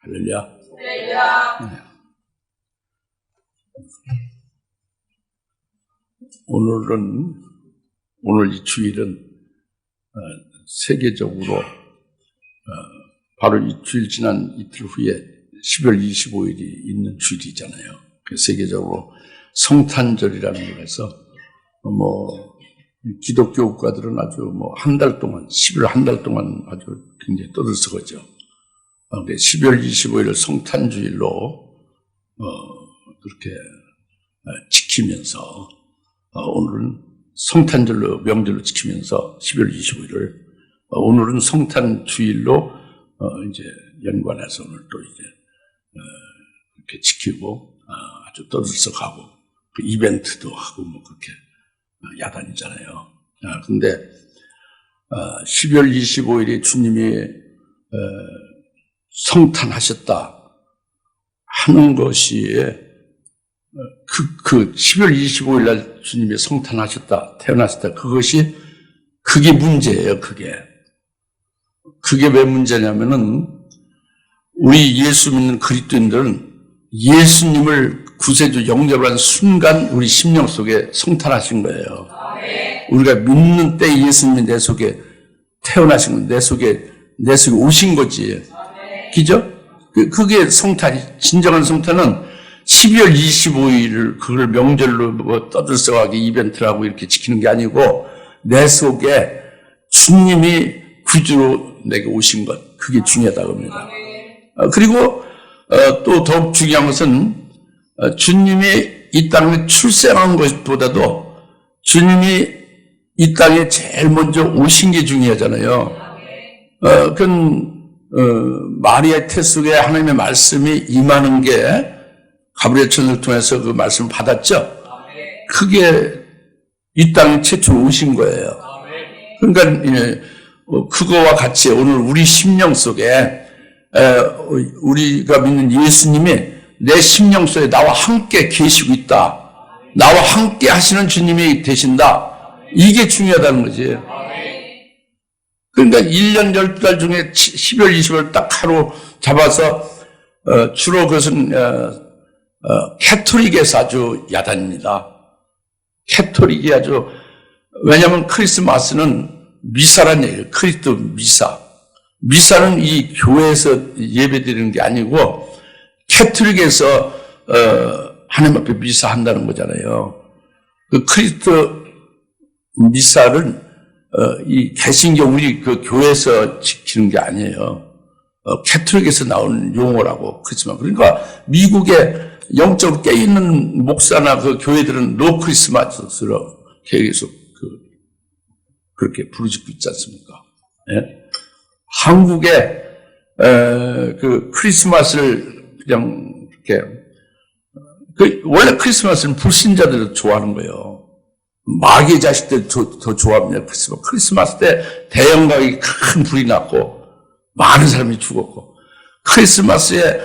할렐루야. 네. 오늘 이 주일은 세계적으로 바로 이 주일 지난 이틀 후에 12월 25일이 있는 주일이잖아요. 세계적으로 성탄절이라는 걸 해서 기독교 국가들은 아주 한 달 동안, 10일 한 달 동안 아주 굉장히 떠들썩하죠. 12월 25일을 성탄주일로 그렇게 지키면서 오늘은 성탄절로 명절로 지키면서 12월 25일을 오늘은 성탄주일로 이제 연관해서 오늘 또 이제 이렇게 지키고 아주 떠들썩하고 그 이벤트도 하고 그렇게 야단이잖아요. 근데 12월 25일이 주님이 성탄하셨다 하는 것이 그 12월 25일 날 주님이 성탄하셨다, 태어나셨다, 그게 문제예요, 그게 왜 문제냐면은 우리 예수 믿는 그리스도인들은 예수님을 구세주 영접한 순간 우리 심령 속에 성탄하신 거예요. 우리가 믿는 때 예수님이 내 속에 태어나신 건 내 속에 오신 거지. 그죠? 그게 성탄이, 진정한 성탄은 12월 25일을 그걸 명절로 떠들썩하게 이벤트를 하고 이렇게 지키는 게 아니고 내 속에 주님이 구주로 내게 오신 것, 그게 중요하다고 합니다. 그리고 또 더욱 중요한 것은 주님이 이 땅에 출생한 것보다도 주님이 이 땅에 제일 먼저 오신 게 중요하잖아요. 마리아의 태 속에 하나님의 말씀이 임하는 게 가브리엘 천사를 통해서 그 말씀을 받았죠. 그게 이 땅에 최초 오신 거예요. 그러니까 그거와 같이 오늘 우리 심령 속에 우리가 믿는 예수님이 내 심령 속에 나와 함께 계시고 있다. 나와 함께 하시는 주님이 되신다. 이게 중요하다는 거지. 그러니까 1년 12달 중에 12월 20일 딱 하루 잡아서 주로 그것은 캐톨릭에서 아주 야단입니다. 캐톨릭이 아주, 왜냐하면 크리스마스는 미사란 얘기예요. 그리스도 미사. 미사는 이 교회에서 예배드리는 게 아니고 캐톨릭에서 하나님 앞에 미사 한다는 거잖아요. 그 그리스도 미사를 이 개신교 우리 그 교회에서 지키는 게 아니에요. 캐톨릭에서 나오는 용어라고. 그렇지만 그러니까 미국에 영적으로 깨있는 목사나 그 교회들은 노 크리스마스로 계속 그렇게 부르짖고 있지 않습니까? 예? 한국에 그 크리스마스를 그냥 이렇게 원래 크리스마스는 불신자들도 좋아하는 거예요. 마귀의 자식들 더 좋아합니다. 크리스마스 때 대형가기 큰 불이 났고 많은 사람이 죽었고 크리스마스에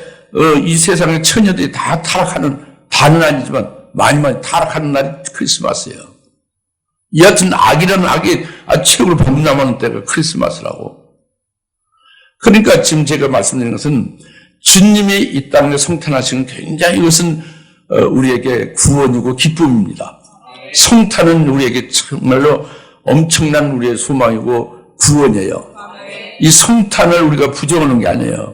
이 세상의 처녀들이 다 타락하는, 다는 아니지만 많이 타락하는 날이 크리스마스예요. 여하튼 악이라는 악이 최고로 범람하는 때가 크리스마스라고. 그러니까 지금 제가 말씀드리는 것은 주님이 이 땅에 성탄하시는 굉장히 이것은 우리에게 구원이고 기쁨입니다. 성탄은 우리에게 정말로 엄청난 우리의 소망이고 구원이에요. 이 성탄을 우리가 부정하는 게 아니에요.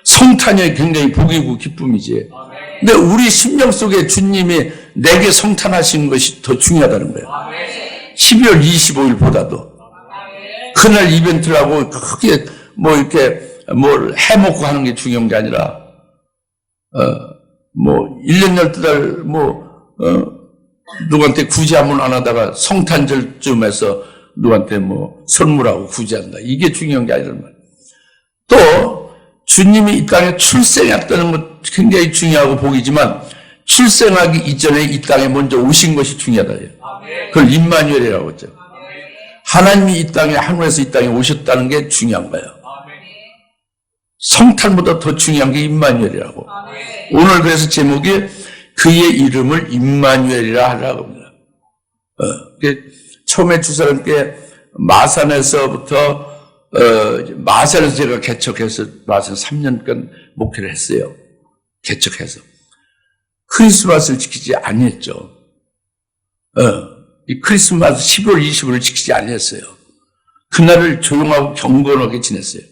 성탄이 굉장히 복이고 기쁨이지. 근데 우리 심령 속에 주님이 내게 성탄하신 것이 더 중요하다는 거예요. 12월 25일보다도. 그날 이벤트를 하고 크게 이렇게 뭘 해먹고 하는 게 중요한 게 아니라 1년 12달 누구한테 구제 한번 안 하다가 성탄절쯤에서 누구한테 선물하고 구제한다. 이게 중요한 게 아니란 말이에요. 또 주님이 이 땅에 출생했다는 것 굉장히 중요하고 복이지만 출생하기 이전에 이 땅에 먼저 오신 것이 중요하다. 그걸 임마누엘이라고 했죠. 하나님이 이 땅에 하늘에서 이 땅에 오셨다는 게 중요한 거예요. 성탄보다 더 중요한 게 임마누엘이라고. 오늘 그래서 제목이 그의 이름을 임마누엘이라 하라고 합니다. 처음에 두 사람께 마산에서부터 마사를 제가 개척해서 마사 3년간 목회를 했어요. 개척해서. 크리스마스를 지키지 아니했죠. 이 크리스마스 12월 20일을 지키지 아니했어요. 그날을 조용하고 경건하게 지냈어요.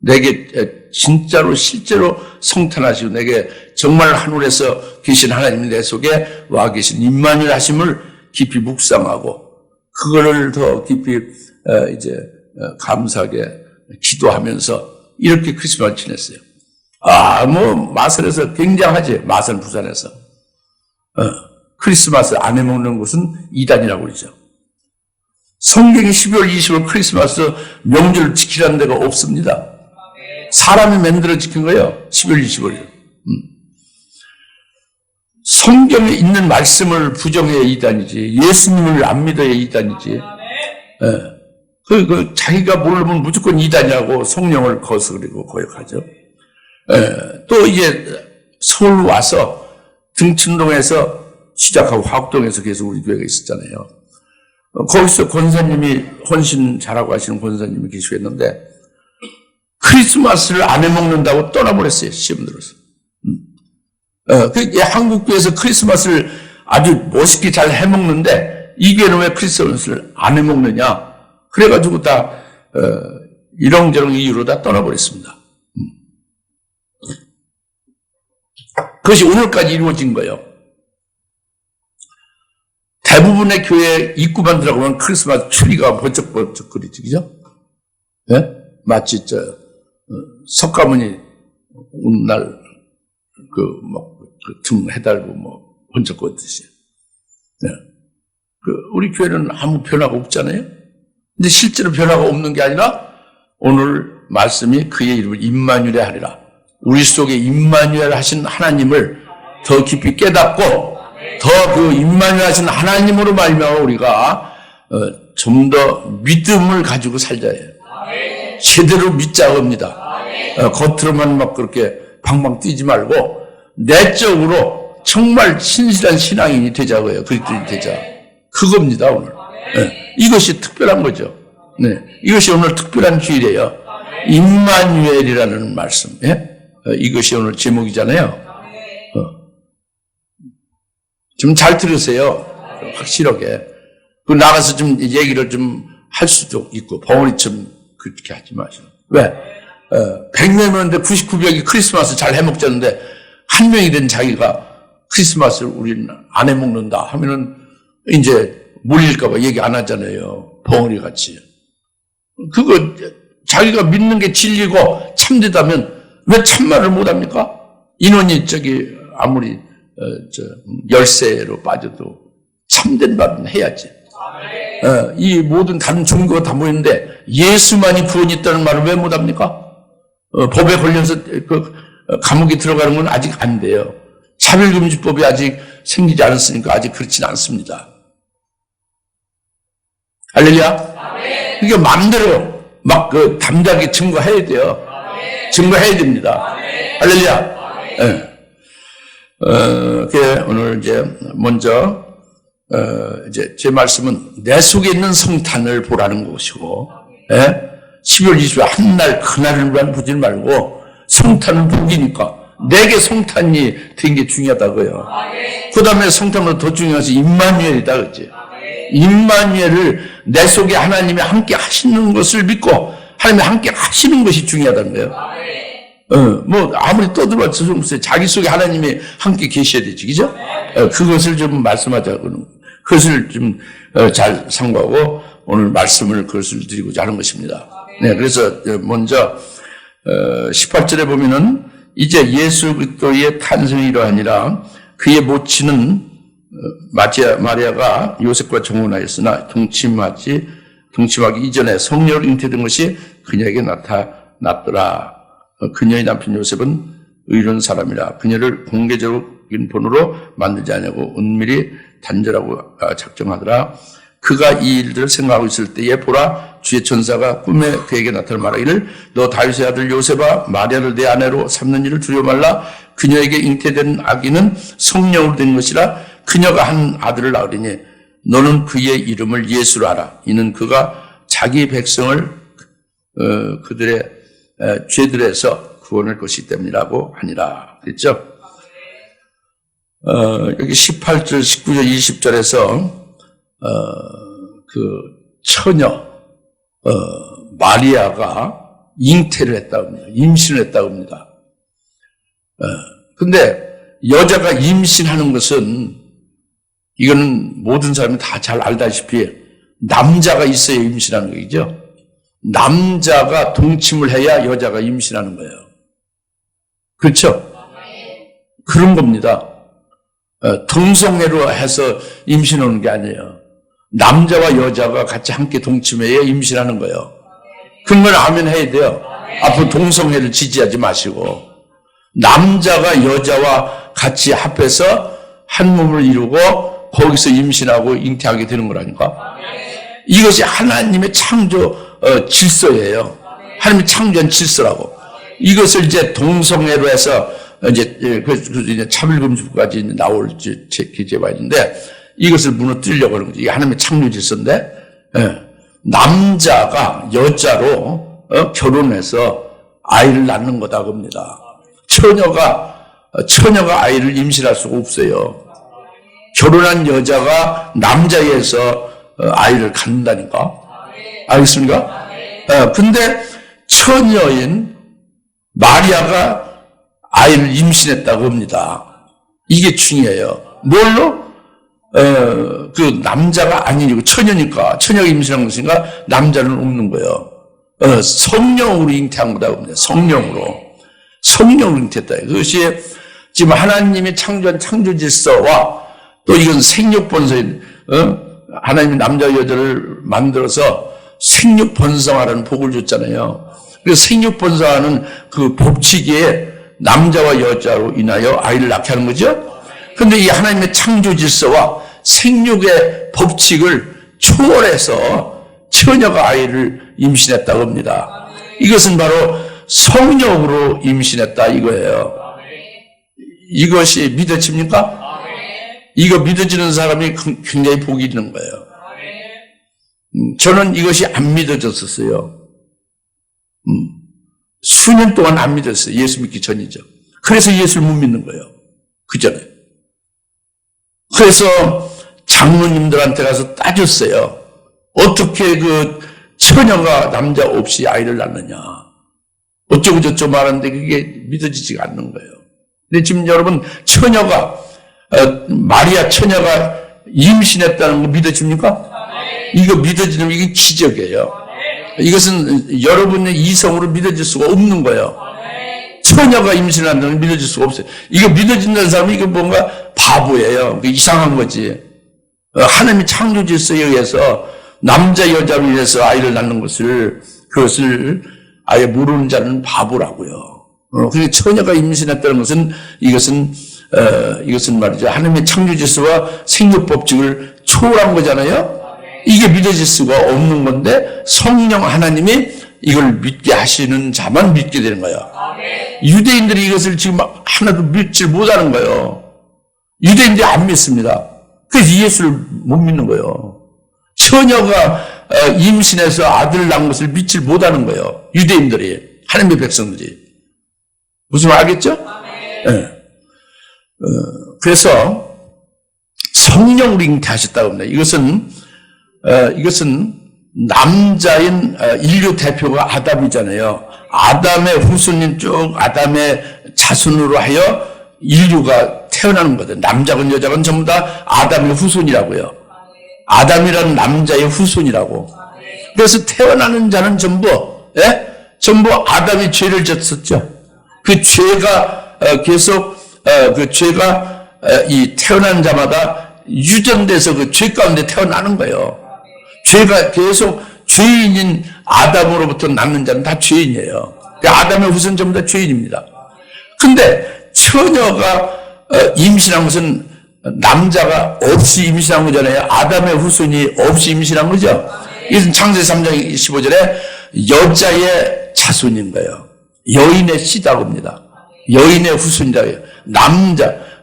내게 진짜로 실제로 성탄하시고 내게 정말 하늘에서 계신 하나님이 내 속에 와 계신 임마누엘 하심을 깊이 묵상하고 그거를 더 깊이 감사하게 기도하면서 이렇게 크리스마스 지냈어요. 마산에서 굉장하지. 마산 부산에서 크리스마스 안 해먹는 곳은 이단이라고 그러죠. 성경이 12월 20일 크리스마스 명절을 지키라는 데가 없습니다. 사람이 만들어 지킨 거예요. 12월 20일. 성경에 있는 말씀을 부정해야 이단이지. 예수님을 안 믿어야 이단이지. 자기가 모르면 무조건 이단이라고 성령을 거스르고 고역하죠. 또 이제 서울 와서 등촌동에서 시작하고 화곡동에서 계속 우리 교회가 있었잖아요. 거기서 권사님이 혼신 잘하고 하시는 권사님이 계시겠는데 크리스마스를 안 해먹는다고 떠나버렸어요. 시험 들어서. 한국 교회에서 크리스마스를 아주 멋있게 잘 해먹는데 이 교회는 왜 크리스마스를 안 해먹느냐. 그래가지고 다 이런저런 이유로 다 떠나버렸습니다. 그것이 오늘까지 이루어진 거예요. 대부분의 교회 입구만 들어가면 크리스마스 트리가 번쩍번쩍거리지, 그죠? 예? 마치 석가모니 오는 날 등 해달고 번쩍거리듯이. 예. 우리 교회는 아무 변화가 없잖아요? 근데 실제로 변화가 없는 게 아니라 오늘 말씀이 그의 이름을 임마누엘에 하리라. 우리 속에 임마누엘 하신 하나님을 더 깊이 깨닫고 더 그 임마누엘 하신 하나님으로 말미암아 우리가 좀 더 믿음을 가지고 살자 해요. 제대로 믿자 합니다. 겉으로만 막 그렇게 방방 뛰지 말고 내적으로 정말 신실한 신앙인이 되자고요. 그리스도인이 되자. 그겁니다 오늘. 이것이 특별한 거죠. 네, 이것이 오늘 특별한 주일이에요. 임마누엘이라는 말씀. 이것이 오늘 제목이잖아요. 좀 잘 들으세요. 확실하게. 그 나가서 좀 얘기를 좀 할 수도 있고 벙어리처럼 그렇게 하지 마시고. 왜? 100명이었는데 99명이 크리스마스 잘 해먹자는데 한 명이 된 자기가 크리스마스를 우리는 안 해먹는다 하면은 이제 몰릴까봐 얘기 안 하잖아요. 벙어리 같이. 그거 자기가 믿는 게 진리고 참되다면 왜 참말을 못합니까? 인원이 아무리 열세로 빠져도 참된 말은 해야지. 이 모든 다른 종교가 다 모였는데 예수만이 구원이 있다는 말을 왜 못합니까? 법에 걸려서 감옥에 들어가는 건 아직 안 돼요. 차별금지법이 아직 생기지 않았으니까 아직 그렇지는 않습니다. 할렐루야? 그러니까 마음대로 막 담대하게 증거해야 돼요. 증거해야 됩니다. 할렐루야? 오늘 이제 먼저 이제 제 말씀은 내 속에 있는 성탄을 보라는 것이고, 12월 20일 한날 그날을 위한 보지 말고 성탄은 복이니까 내게 성탄이 된 게 중요하다고요. 그 다음에 성탄보다 더 중요한 것이 임마누엘이다 그랬지. 임마누엘을 내 속에 하나님이 함께 하시는 것을 믿고 하나님이 함께 하시는 것이 중요하다는 거예요. 아무리 떠들어봤자 좀 자기 속에 하나님이 함께 계셔야 되지, 그죠? 그것을 좀 말씀하자고는, 그것을 좀 잘 상고하고 오늘 말씀을 그것을 드리고자 하는 것입니다. 네, 그래서 먼저 18절에 보면은 이제 예수 그리스도의 탄생이 이러하니라 그의 모친은 마리아가 요셉과 정혼하였으나 동침하기 이전에 성령으로 잉태된 것이 그녀에게 나타났더라. 그녀의 남편 요셉은 의로운 사람이라 그녀를 공개적인 본으로 만들지 않냐고 은밀히 단절하고 작정하더라. 그가 이 일들을 생각하고 있을 때에 보라 주의 천사가 꿈에 그에게 나타나 말하기를 너 다윗의 아들 요셉아 마리아를 내 아내로 삼는 일을 두려워 말라. 그녀에게 잉태된 아기는 성령으로 된 것이라. 그녀가 한 아들을 낳으리니 너는 그의 이름을 예수로 하라. 이는 그가 자기 백성을 그들의 죄들에서 구원할 것이기 때문이라고 하니라. 그랬죠? 여기 18절, 19절, 20절에서 그 처녀 마리아가 잉태를 했다고 합니다. 임신을 했다고 합니다. 근데 여자가 임신하는 것은 이거는 모든 사람이 다 잘 알다시피 남자가 있어야 임신하는 거죠. 남자가 동침을 해야 여자가 임신하는 거예요. 그렇죠? 그런 겁니다. 동성애로 해서 임신하는 게 아니에요. 남자와 여자가 같이 함께 동침해야 임신하는 거예요. 그런 걸 아멘 해야 돼요. 앞으로 동성애를 지지하지 마시고 남자가 여자와 같이 합해서 한 몸을 이루고 거기서 임신하고 잉태하게 되는 거라니까. 이것이 하나님의 창조 질서예요. 하나님의 창조한 질서라고. 이것을 이제 동성애로 해서 이제 차별금지법까지 나올 계제가 있는데 이것을 무너뜨리려고 하는 거죠. 이게 하나님의 창조 질서인데 남자가 여자로 결혼해서 아이를 낳는 거다 겁니다. 처녀가 아이를 임신할 수가 없어요. 결혼한 여자가 남자에서 아이를 갖는다니까. 알겠습니까? 근데 처녀인 마리아가 아이를 임신했다고 합니다. 이게 중요해요. 뭘로? 그 남자가 아니고 처녀니까, 처녀가 임신한 것이니까 남자는 없는 거예요. 성령으로 잉태한 거다 합니다. 성령으로 잉태했다. 그것이 지금 하나님이 창조한 창조 질서와 또 이건 생육 번성인, 하나님이 남자 여자를 만들어서 생육 번성하라는 복을 줬잖아요. 그래서 생육 번성하는 그 법칙에 남자와 여자로 인하여 아이를 낳게 하는 거죠. 그런데 이 하나님의 창조 질서와 생육의 법칙을 초월해서 처녀가 아이를 임신했다고 합니다. 이것은 바로 성령으로 임신했다 이거예요. 이것이 믿어집니까? 이거 믿어지는 사람이 굉장히 복이 있는 거예요. 저는 이것이 안 믿어졌었어요. 수년 동안 안 믿었어요. 예수 믿기 전이죠. 그래서 예수를 못 믿는 거예요. 그 전에. 그래서 장로님들한테 가서 따졌어요. 어떻게 그 처녀가 남자 없이 아이를 낳느냐. 어쩌고 저쩌고 말하는데 그게 믿어지지가 않는 거예요. 근데 지금 여러분 마리아 처녀가 임신했다는 거 믿어집니까? 이거 믿어지면 이게 기적이에요. 이것은 여러분의 이성으로 믿어질 수가 없는 거예요. 처녀가 임신한다는 건 믿어질 수가 없어요. 이거 믿어진다는 사람이 이게 뭔가 바보예요. 이상한 거지. 하나님의 창조 질서에 의해서 남자 여자로 인해서 아이를 낳는 그것을 아예 모르는 자는 바보라고요. 그러니까 처녀가 임신했다는 것은 이것은 말이죠. 하나님의 창조 질서와 생육 법칙을 초월한 거잖아요. 이게 믿어질 수가 없는 건데 성령 하나님이 이걸 믿게 하시는 자만 믿게 되는 거예요. 유대인들이 이것을 지금 하나도 믿지 못하는 거예요. 유대인들이 안 믿습니다. 그래서 예수를 못 믿는 거예요. 처녀가 임신해서 아들을 낳은 것을 믿지 못하는 거예요. 유대인들이, 하나님의 백성들이. 무슨 말 알겠죠? 네. 그래서 성령으로 잉태하셨다고 합니다. 이것은 남자인 인류 대표가 아담이잖아요. 아담의 후손인 쭉 아담의 자손으로 하여 인류가 태어나는 거죠. 남자건 여자건 전부 다 아담의 후손이라고요. 아담이라는 남자의 후손이라고. 그래서 태어나는 자는 전부 아담이 죄를 졌었죠. 그 죄가 계속 이 태어난 자마다 유전돼서 그 죄 가운데 태어나는 거예요. 죄가 계속 죄인인 아담으로부터 낳는 자는 다 죄인이에요. 아담의 후손 전부 다 죄인입니다. 근데 처녀가 임신한 것은 남자가 없이 임신한 거잖아요. 아담의 후손이 없이 임신한 거죠. 이것은 창세기 3장 15절에 여자의 자손인 거예요. 여인의 씨다고 합니다. 여인의 후손이라고 해요.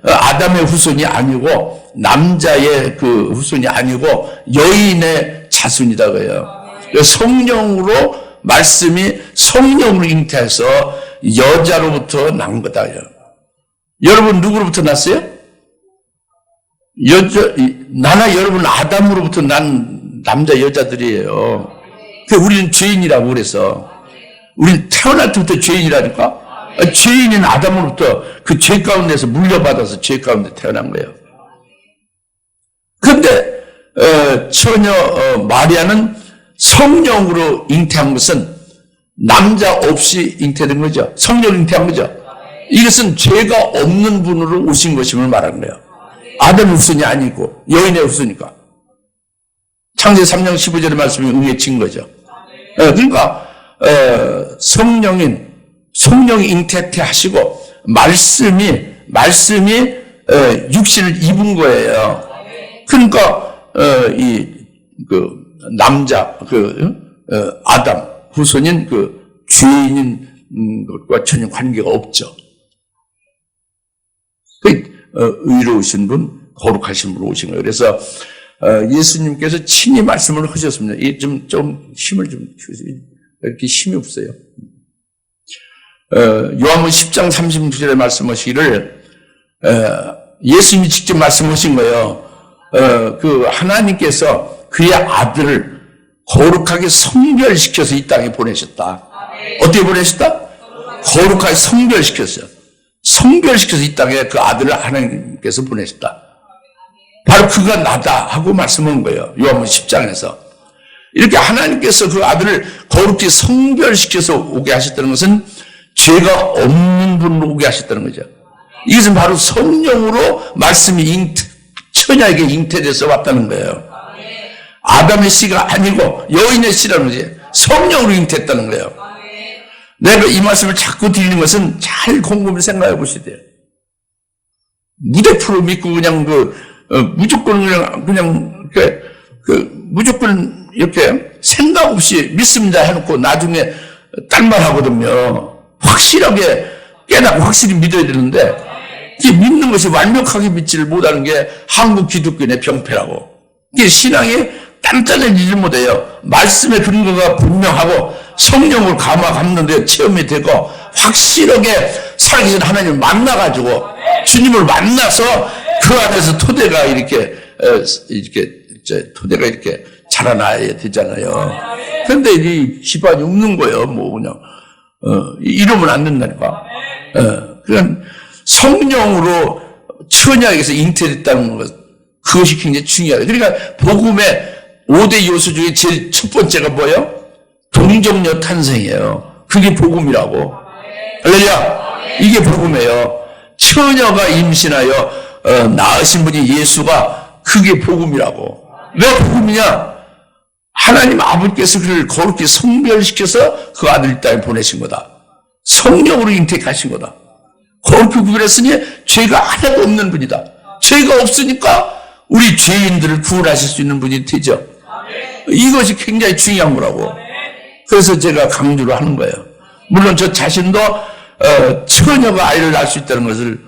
아담의 후손이 아니고 남자의 그 후손이 아니고 여인의 자손이라고 해요. 성령으로 말씀이 성령으로 잉태해서 여자로부터 난 거다. 여러분 누구로부터 났어요? 나나 여러분 아담으로부터 난 남자 여자들이에요. 우리는 죄인이라고 그래서. 우리는 태어날 때부터 죄인이라니까. 죄인인 아담으로부터 그 죄 가운데서 물려받아서 죄 가운데 태어난 거예요. 그런데 처녀 마리아는 성령으로 잉태한 것은 남자 없이 잉태된 거죠. 성령 잉태한 거죠. 이것은 죄가 없는 분으로 오신 것임을 말하는 거예요. 아담의 후손이 아니고 여인의 후손이니까. 창세기 3장 15절의 말씀이 응해진 거죠. 그러니까 성령이 잉태케 하시고 말씀이 육신을 입은 거예요. 그러니까 남자 아담 후손인 죄인인 것과 전혀 관계가 없죠. 의로우신 분, 거룩하신 분 오신 거예요. 그래서 예수님께서 친히 말씀을 하셨습니다. 좀 힘을 좀 주세요. 이렇게 힘이 없어요. 요한복음 10장 36절에 말씀하시기를 예수님이 직접 말씀하신 거예요. 하나님께서 그의 아들을 거룩하게 성별시켜서 이 땅에 보내셨다. 어떻게 보내셨다? 거룩하게 성별시켰어요. 성별시켜서 이 땅에 그 아들을 하나님께서 보내셨다. 바로 그가 나다 하고 말씀한 거예요. 요한복음 10장에서. 이렇게 하나님께서 그 아들을 거룩히 성별시켜서 오게 하셨다는 것은 죄가 없는 분으로 오게 하셨다는 거죠. 이것은 바로 성령으로 말씀이 처녀에게 잉태돼서 왔다는 거예요. 아담의 씨가 아니고 여인의 씨라는 거지. 성령으로 잉태했다는 거예요. 내가 이 말씀을 자꾸 드리는 것은 잘 곰곰이 생각해 보셔야 돼요. 무대표로 믿고 그냥 무조건 무조건 이렇게 생각 없이 믿습니다 해놓고 나중에 딴말 하거든요. 확실하게 깨닫고 확실히 믿어야 되는데, 이게 믿는 것이 완벽하게 믿지를 못하는 게 한국 기독교인의 병폐라고. 이게 신앙이 단단해지지 못해요. 말씀의 근거가 분명하고 성령을 감는 데 체험이 되고 확실하게 살아계신 하나님을 만나가지고 주님을 만나서 그 안에서 토대가 이렇게 자라나야 되잖아요. 그런데 이 집안이 없는 거예요. 그냥 이러면 안 된다니까. 그냥 성령으로 처녀에게서 잉태됐다는 것, 그것이 굉장히 중요해요. 그러니까 복음의 5대 요소 중에 제일 첫 번째가 뭐예요? 동정녀 탄생이에요. 그게 복음이라고. 할렐루야. 이게 복음이에요. 처녀가 임신하여 낳으신 분이 예수가, 그게 복음이라고. 왜 복음이냐? 하나님 아버지께서 그를 거룩히 성별시켜서 그 아들 이 땅에 보내신 거다. 성령으로 잉태하신 거다. 거룩히 구별했으니 죄가 하나도 없는 분이다. 죄가 없으니까 우리 죄인들을 구원하실 수 있는 분이 되죠. 이것이 굉장히 중요한 거라고. 그래서 제가 강조를 하는 거예요. 물론 저 자신도 처녀가 아이를 낳을 수 있다는 것을,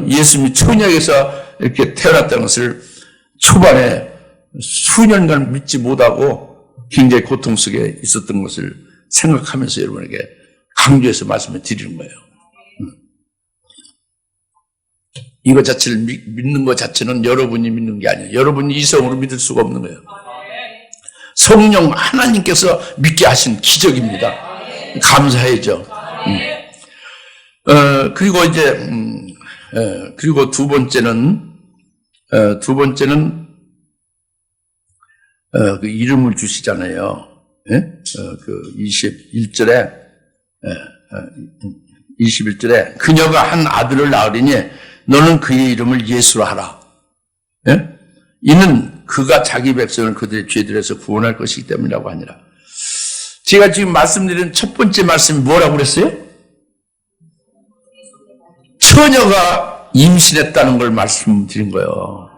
예수님이 처녀에게서 이렇게 태어났다는 것을 초반에 수년간 믿지 못하고 굉장히 고통 속에 있었던 것을 생각하면서 여러분에게 강조해서 말씀을 드리는 거예요. 이것 자체를 믿는 것 자체는 여러분이 믿는 게 아니에요. 여러분이 이성으로 믿을 수가 없는 거예요. 성령 하나님께서 믿게 하신 기적입니다. 감사해야죠. 그리고 이제 그리고 두 번째는 그 이름을 주시잖아요. 그 21절에 그녀가 한 아들을 낳으리니 너는 그의 이름을 예수로 하라. 이는 그가 자기 백성을 그들의 죄들에서 구원할 것이기 때문이라고 하니라. 제가 지금 말씀드린 첫 번째 말씀이 뭐라고 그랬어요? 처녀가 임신했다는 걸 말씀드린 거예요.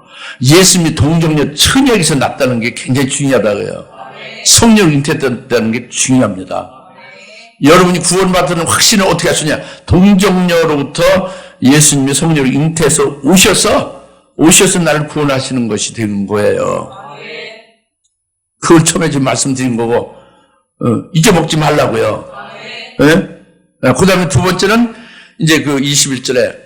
예수님이 동정녀 처녀에게서 낳았다는 게 굉장히 중요하다고요. 성령을 잉태했다는 게 중요합니다. 여러분이 구원받는 확신을 어떻게 하시냐? 동정녀로부터 예수님이 성령을 잉태해서 오셔서 나를 구원하시는 것이 되는 거예요. 그걸 처음에 지금 말씀드린 거고, 잊어먹지 말라고요. 예? 그 다음에 두 번째는 이제 그 21절에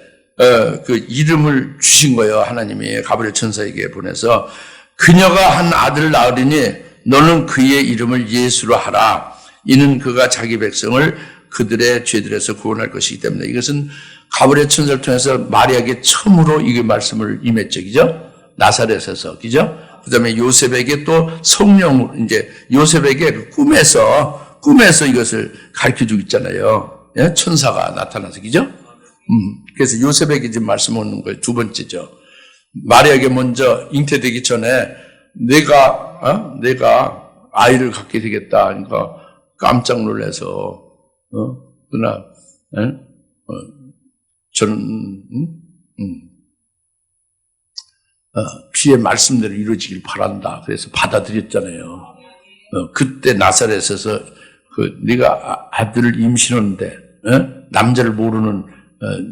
그 이름을 주신 거예요. 하나님이 가브리엘 천사에게 보내서 그녀가 한 아들을 낳으리니 너는 그의 이름을 예수로 하라. 이는 그가 자기 백성을 그들의 죄들에서 구원할 것이기 때문에 이것은 가브리엘 천사를 통해서 마리아에게 처음으로 이 말씀을 임했죠. 그죠? 나사렛에서. 그죠? 그 다음에 요셉에게 또 성령, 이제 요셉에게 꿈에서 이것을 가르쳐 주고 있잖아요. 예? 천사가 나타나서. 그죠? 그래서 요셉에게 지금 말씀 오는 거예요. 두 번째죠. 마리아에게 먼저 잉태되기 전에 내가 아이를 갖게 되겠다. 그러니까 깜짝 놀라서, 그러나, 저는, 주의 말씀대로 이루어지길 바란다. 그래서 받아들였잖아요. 그때 나사렛에서 네가 아들을 임신하는데, 남자를 모르는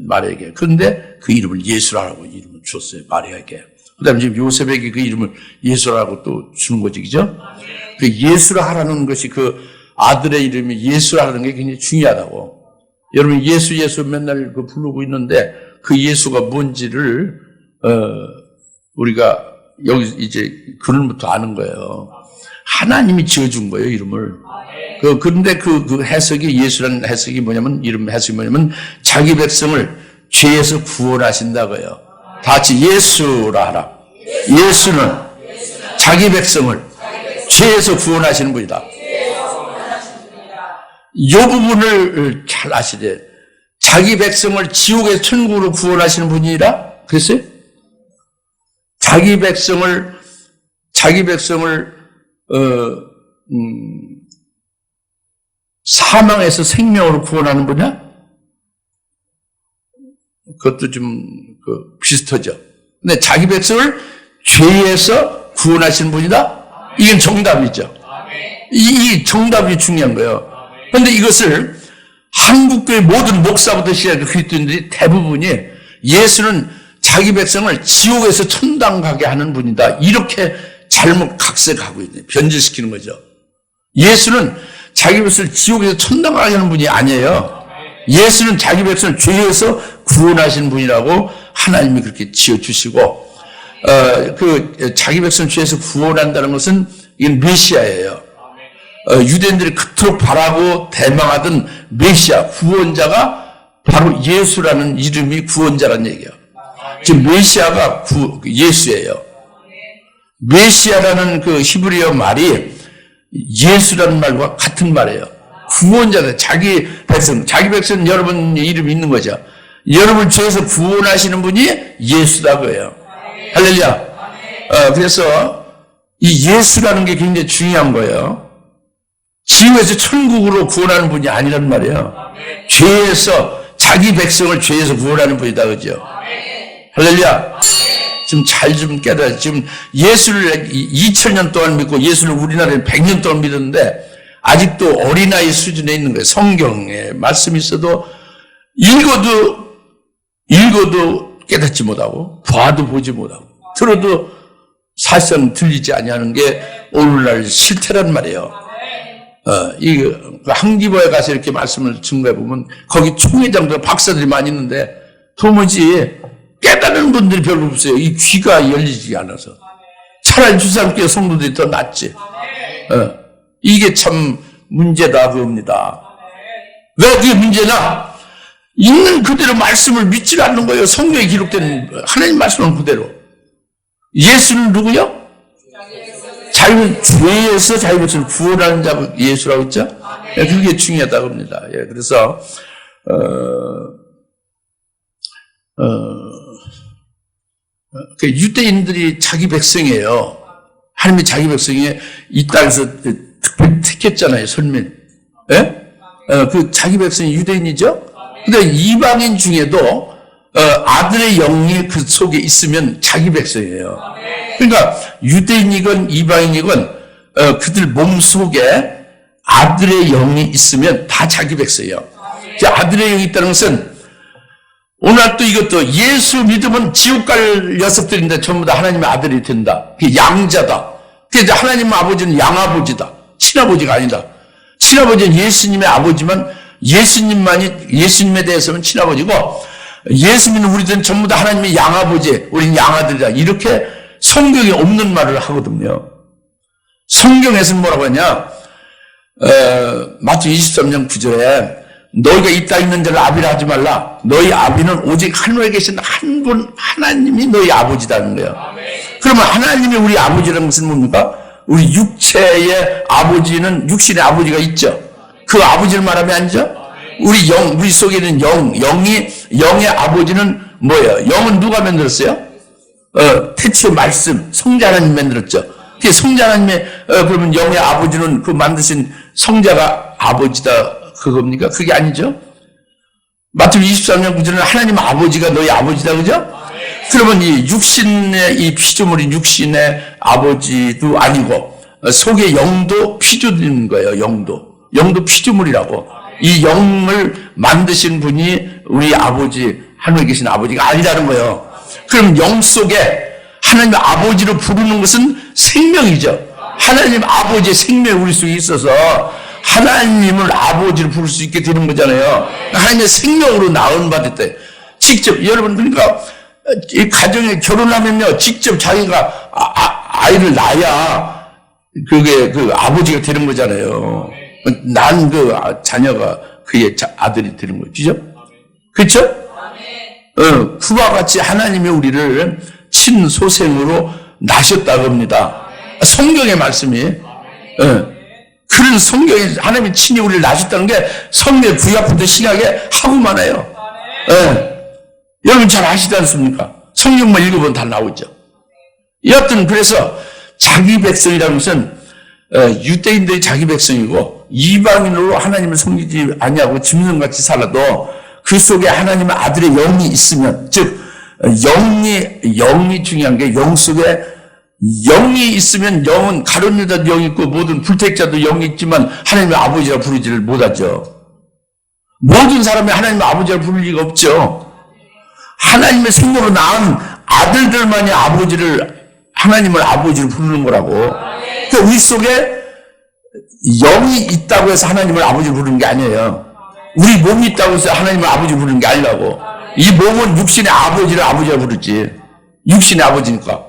마리아에게. 그런데 그 이름을 예수라고 이름을 줬어요. 마리아에게. 그 다음에 지금 요셉에게 그 이름을 예수라고 또 주는 거지. 그죠? 그 예수라 하라는 것이 그 아들의 이름이 예수라는 게 굉장히 중요하다고. 여러분 예수 맨날 그 부르고 있는데 그 예수가 뭔지를 우리가 여기 이제 그늘부터 아는 거예요. 하나님이 지어준 거예요, 이름을. 그런데 그 해석이, 예수라는 해석이 뭐냐면, 이름 해석이 뭐냐면, 자기 백성을 죄에서 구원하신다고요. 다 같이 예수라 하라. 예수는 자기 백성을 죄에서 구원하시는 분이다. 이 부분을 잘 아셔야 돼요. 자기 백성을 지옥에서 천국으로 구원하시는 분이라 그랬어요? 자기 백성을 사망에서 생명으로 구원하는 분이야? 그것도 좀 비슷하죠. 근데 자기 백성을 죄에서 구원하시는 분이다? 이건 정답이죠. 이 정답이 중요한 거예요. 그런데 이것을 한국교회 모든 목사부터 시작해서 그리스도인들이 대부분이 예수는 자기 백성을 지옥에서 천당 가게 하는 분이다. 이렇게 잘못 각색하고 있네. 변질시키는 거죠. 예수는 자기 백성을 지옥에서 천당 가게 하는 분이 아니에요. 예수는 자기 백성을 죄에서 구원하시는 분이라고 하나님이 그렇게 지어주시고, 자기 백성을 죄에서 구원한다는 것은 이건 메시아예요. 유대인들이 그토록 바라고 대망하던 메시아, 구원자가 바로 예수라는 이름이 구원자라는 얘기예요. 지금 메시아가 예수예요. 메시아라는 그 히브리어 말이 예수라는 말과 같은 말이에요. 구원자다. 자기 백성 여러분 이름이 있는 거죠. 여러분 죄에서 구원하시는 분이 예수다 그예요. 할렐루야. 그래서 이 예수라는 게 굉장히 중요한 거예요. 지옥에서 천국으로 구원하는 분이 아니란 말이에요. 죄에서, 자기 백성을 죄에서 구원하는 분이다, 그죠? 할렐루야. 지금 잘 좀 깨달아요. 지금 예수를 2000년 동안 믿고 예수를 우리나라에 100년 동안 믿었는데 아직도 어린아이 수준에 있는 거예요. 성경에 말씀이 있어도 읽어도 깨닫지 못하고 봐도 보지 못하고 들어도 사실상 들리지 아니하는 게 오늘날 실태란 말이에요. 항기보에 가서 이렇게 말씀을 증거해 보면 거기 총회장들 박사들이 많이 있는데 도무지 깨닫는 분들이 별로 없어요. 이 귀가 열리지 않아서. 차라리 주사님께 성도들이 더 낫지. 이게 참 문제다 그겁니다. 왜 그게 문제냐? 있는 그대로 말씀을 믿지 않는 거예요. 성경에 기록된 하나님 말씀은 그대로. 예수는 누구요? 자기 죄에서 자기 백성을 구원하는 자 예수라고 했죠? 그게 중요하다고 합니다. 그래서 유대인들이 자기 백성이에요. 하나님이 자기 백성이 이 땅에서 특별히 택했잖아요, 선민. 그 자기 백성이 유대인이죠? 근데 이방인 중에도 아들의 영이 그 속에 있으면 자기 백성이에요. 그러니까 유대인이건 이방인이건 그들 몸 속에 아들의 영이 있으면 다 자기 백성이에요. 아들의 영이 있다는 것은 오늘 또 이것도 예수 믿으면 지옥 갈 녀석들인데 전부 다 하나님의 아들이 된다. 그게 양자다. 그게 하나님 아버지는 양아버지다. 친아버지가 아니다. 친아버지는 예수님의 아버지만 예수님에 대해서는 친아버지고 예수님은 우리들은 전부 다 하나님의 양아버지, 우리는 양아들이다. 이렇게 성경에 없는 말을 하거든요. 성경에서는 뭐라고 하냐? 마태복음 23장 9절에 너희가 이 땅에 있는 자를 아비라 하지 말라. 너희 아비는 오직 하늘에 계신 한 분 하나님이 너희 아버지다는 거예요. 그러면 하나님이 우리 아버지라는 것은 뭡니까? 우리 육체의 아버지는 육신의 아버지가 있죠. 그 아버지를 말하면 아니죠? 우리 속에 있는 영의 아버지는 뭐예요? 영은 누가 만들었어요? 태초의 말씀, 성자 하나님 만들었죠. 그 성자 하나님의, 그러면 영의 아버지는 그 만드신 성자가 아버지다. 그겁니까? 그게 아니죠? 마태복음 23장 9절은 하나님 아버지가 너희 아버지다. 그죠? 그러면 이 육신의, 이 피조물인 육신의 아버지도 아니고, 속의 영도 피조된 거예요, 영도 피조물이라고. 이 영을 만드신 분이 우리 아버지, 하늘에 계신 아버지가 아니라는 거예요. 그럼 영 속에 하나님 아버지로 부르는 것은 생명이죠. 하나님 아버지의 생명이 우리 속에 있어서 하나님을 아버지로 부를 수 있게 되는 거잖아요. 하나님의 생명으로 낳은 받을 때 직접 여러분 그러니까 이 가정에 결혼하면요 직접 자기가 아이를 낳아야 그게 그 아버지가 되는 거잖아요. 난 그 자녀가 그의 아들이 되는 거죠. 그렇죠? 그와 같이 하나님이 우리를 친소생으로 낳으셨다고 합니다. 성경의 말씀이. 그런 성경에 하나님이 친히 우리를 낳으셨다는 게 성경 구약부터 신약에 하고 많아요. 여러분 잘 아시지 않습니까? 성경만 읽어보면 다 나오죠. 여하튼 그래서 자기 백성이라는 것은 유대인들이 자기 백성이고 이방인으로 하나님을 섬기지 아니하고 짐승같이 살아도 그 속에 하나님의 아들의 영이 있으면 즉 영이 중요한 게 영 속에 영이 있으면 영은 가룟 유다도 영이 있고 모든 불택자도 영이 있지만 하나님의 아버지라 부르지를 못하죠. 모든 사람이 하나님의 아버지라 부를 리가 없죠. 하나님의 생명으로 낳은 아들들만이 하나님을 아버지로 부르는 거라고. 그러니까 우리 속에 영이 있다고 해서 하나님을 아버지로 부르는 게 아니에요. 우리 몸이 있다고 해서 하나님을 아버지로 부르는 게 아니라고. 이 몸은 육신의 아버지를 아버지라 부르지. 육신의 아버지니까.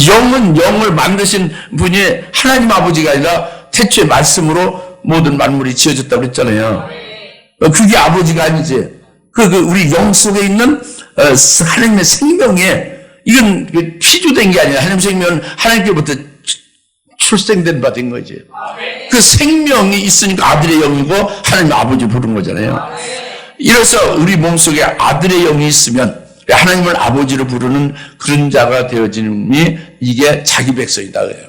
영은 영을 만드신 분이 하나님 아버지가 아니라 태초의 말씀으로 모든 만물이 지어졌다고 그랬잖아요. 그게 아버지가 아니지. 우리 영 속에 있는 하나님의 생명에 이건 피조된 게 아니라 하나님 생명은 하나님께부터 출생된 바 된 거지. 그 생명이 있으니까 아들의 영이고 하나님 아버지 부른 거잖아요. 이래서 우리 몸속에 아들의 영이 있으면 하나님을 아버지로 부르는 그런 자가 되어짐이 이게 자기 백성이다 그래요.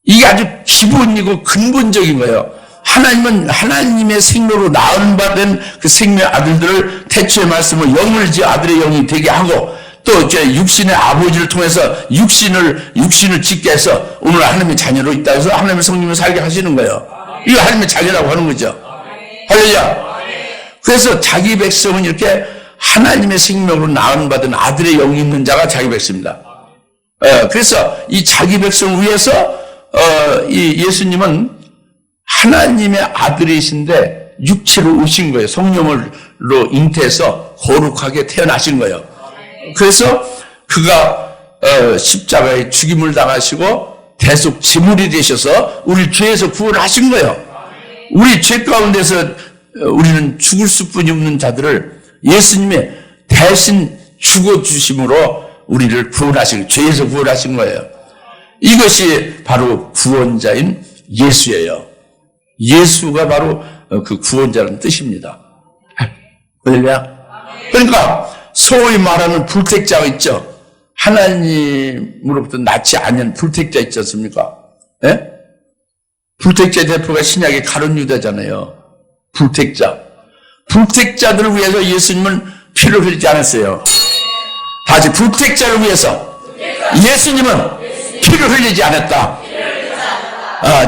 이게 아주 기본이고 근본적인 거예요. 하나님은 하나님의 생명으로 낳은 바 된 그 생명의 아들들을 태초의 말씀을 영을 지어 아들의 영이 되게 하고 또 이제 육신의 아버지를 통해서 육신을 짓게 해서 오늘 하나님의 자녀로 있다 해서 하나님의 성령을 살게 하시는 거예요. 이거 하나님의 자녀라고 하는 거죠. 할렐루야. 그래서 자기 백성은 이렇게 하나님의 생명으로 낳은 받은 아들의 영이 있는 자가 자기 백성입니다. 그래서 이 자기 백성을 위해서 이 예수님은 하나님의 아들이신데 육체로 오신 거예요. 성령으로 잉태해서 거룩하게 태어나신 거예요. 그래서 그가 십자가에 죽임을 당하시고 대속 제물이 되셔서 우리 죄에서 구원하신 거예요. 우리 죄 가운데서 우리는 죽을 수뿐이 없는 자들을 예수님이 대신 죽어주심으로 우리를 구원하신, 죄에서 구원하신 거예요. 이것이 바로 구원자인 예수예요. 예수가 바로 그 구원자라는 뜻입니다. 그러니까 소위 말하는 불택자가 있죠. 하나님으로부터 낳지 않은 불택자 있지 않습니까? 예? 불택자 대표가 신약의 가룟 유다잖아요. 불택자들을 위해서 예수님은 피를 흘리지 않았어요. 다시 불택자를 위해서 예수님은 피를 흘리지 않았다.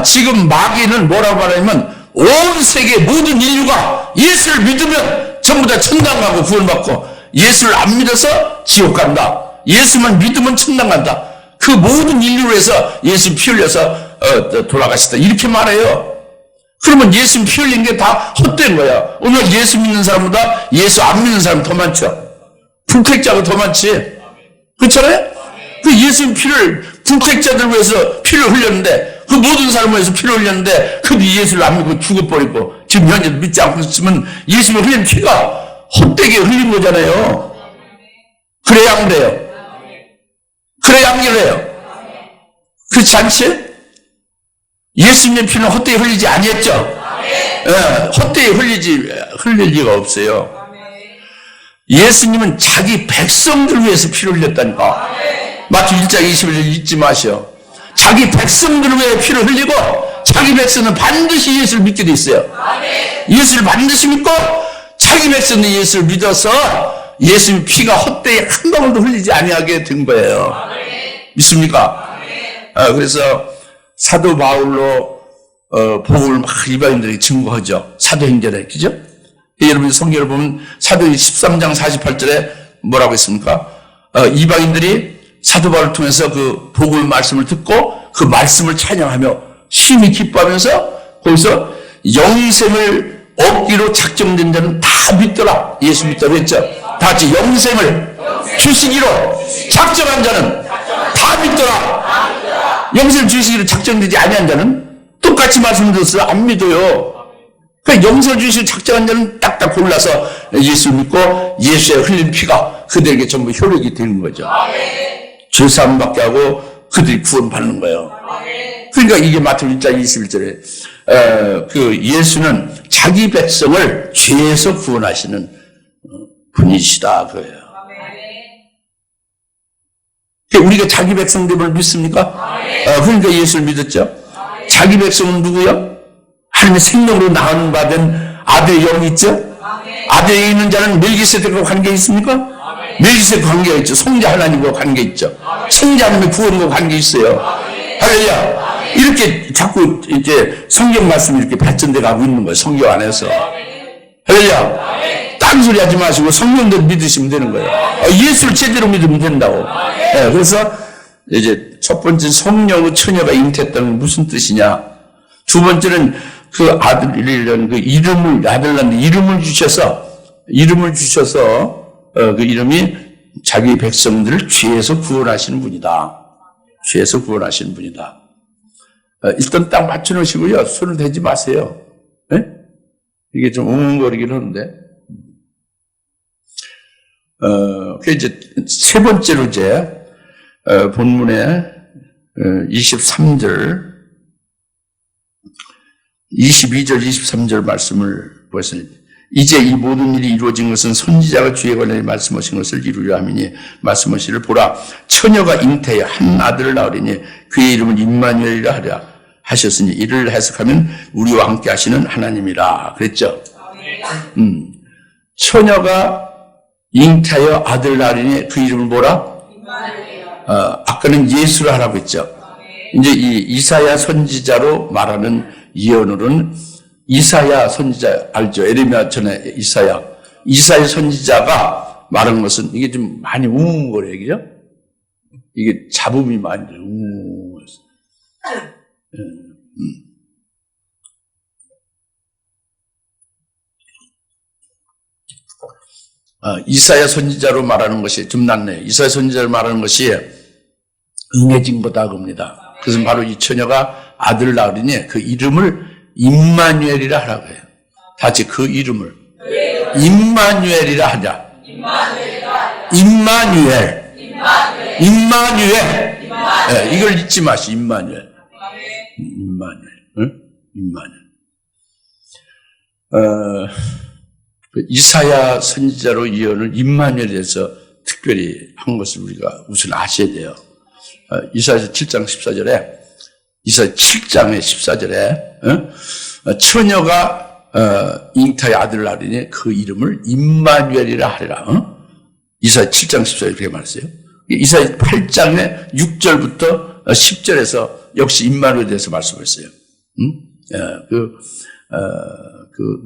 지금 마귀는 뭐라고 말하냐면 온 세계 모든 인류가 예수를 믿으면 전부 다 천당 가고 구원받고 예수를 안 믿어서 지옥 간다. 예수만 믿으면 천당 간다. 그 모든 인류를 해서 예수 피 흘려서 돌아가셨다. 이렇게 말해요. 그러면 예수님 피 흘린 게 다 헛된 거야. 오늘 예수 믿는 사람보다 예수 안 믿는 사람 더 많죠. 불택자가 더 많지. 그렇잖아요? 그 예수님 피를 불택자들 위해서 피를 흘렸는데, 그 모든 사람을 위해서 피를 흘렸는데, 그 예수를 안 믿고 죽어버리고 지금 현재도 믿지 않고 있으면 예수님 흘린 피가 헛되게 흘린 거잖아요. 그래야 안 돼요. 그래야 안 그래요. 그렇지 않지? 예수님의 피는 헛되이 흘리지 아니했죠? 헛되이 흘릴 리가 없어요. 예수님은 자기 백성들 위해서 피를 흘렸다니까. 마태 1장 21절 잊지 마시오. 자기 백성들을 위해 피를 흘리고 자기 백성은 반드시 예수를 믿게 돼 있어요. 예수를 반드시 믿고 자기 백성은 예수를 믿어서 예수의 피가 헛되이 한 방울도 흘리지 아니하게 된 거예요. 믿습니까? 그래서 사도 바울로 복음을 막 이방인들에게 증거하죠. 사도행전에, 그죠? 여러분 성경을 보면 사도행전 13장 48절에 뭐라고 했습니까? 이방인들이 사도 바울을 통해서 그 복음의 말씀을 듣고 그 말씀을 찬양하며 심히 기뻐하면서 거기서 영생을 얻기로 작정된 자는 다 믿더라. 예수 믿더라 했죠. 다 같이 영생을 주시기로 작정한 자는 다 믿더라. 영생을 주시기로 작정되지 아니한 자는 똑같이 말씀드렸어요. 안 믿어요. 그러니까 영생을 주시기로 작정한 자는 딱딱 골라서 예수를 믿고 예수의 흘린 피가 그들에게 전부 효력이 되는 거죠. 죄사함 받게 하고 그들이 구원받는 거예요. 그러니까 이게 마태복음 1장 21절에 그 예수는 자기 백성을 죄에서 구원하시는 분이시다 그거예요. 우리가 자기 백성됨을 믿습니까? 그러니까 예수를 믿었죠. 자기 백성은 누구요? 하나님의 생명으로 낳은 받은 아들의 영이 있죠. 아들의 영이 있는 자는 멜기세덱과 관계 있습니까? 멜기세덱과 관계가 있죠. 성자 하나님과 관계 있죠. 성자 하나님의 구원과 관계 있어요. 할렐루야. 이렇게 자꾸 이제 성경 말씀이 이렇게 발전돼 가고 있는 거예요. 성경 안에서. 할렐루야. 딴소리 하지 마시고 성령대로 믿으시면 되는 거예요. 예수를 제대로 믿으면 된다고. 그래서 이제 첫 번째 성령의 처녀가 잉태했다는 건 무슨 뜻이냐? 두 번째는 그 아들이라는 그 이름을, 아들 낳는 이름을 주셔서 그 이름이 자기 백성들을 죄에서 구원하시는 분이다. 죄에서 구원하시는 분이다. 일단 딱 맞춰놓으시고요. 손을 대지 마세요. 네? 이게 좀 웅웅거리긴 하는데. 그 이제 세 번째로 이제 본문의 23절, 22절, 23절 말씀을 보았습니다. 이제 이 모든 일이 이루어진 것은 선지자가 주에 관하여 말씀하신 것을 이루려 함이니 말씀하시를 보라 처녀가 잉태하여 한 아들을 낳으리니 그의 이름은 임마누엘이라 하랴 하셨으니 이를 해석하면 우리와 함께 하시는 하나님이라 그랬죠. 처녀가 잉태하여 아들을 낳으리니 그 이름을 뭐라? 아까는 예수를 하라고 했죠. 이제 이 이사야 선지자로 말하는 예언으로는 이사야 선지자 알죠? 에레미야 전에 이사야 선지자가 말한 것은 이게 좀 많이 웅웅거려요, 그죠? 이게 잡음이 많이 들어요. 웅웅거려서. 이사야 선지자로 말하는 것이 좀 낫네요. 이사야 선지자로 말하는 것이 응해진 거다 그럽니다. 그래서 바로 이 처녀가 아들을 낳으리니 그 이름을 임마누엘이라 하라고 해요. 다시 그 이름을 임마누엘이라 하자. 임마누엘. 네, 이걸 잊지 마시. 임마누엘. 응? 임마누엘. 이사야 선지자로 예언을 임마누엘에 대해서 특별히 한 것을 우리가 우선 아셔야 돼요. 이사야 7장 14절에 이사야 7장의 14절에 처녀가 잉태의 아들을 낳으리니 그 이름을 임마누엘이라 하리라. 이사야 7장 14절에 그렇게 말했어요. 이사야 8장의 6절부터 10절에서 역시 임마누엘에 대해서 말씀했어요.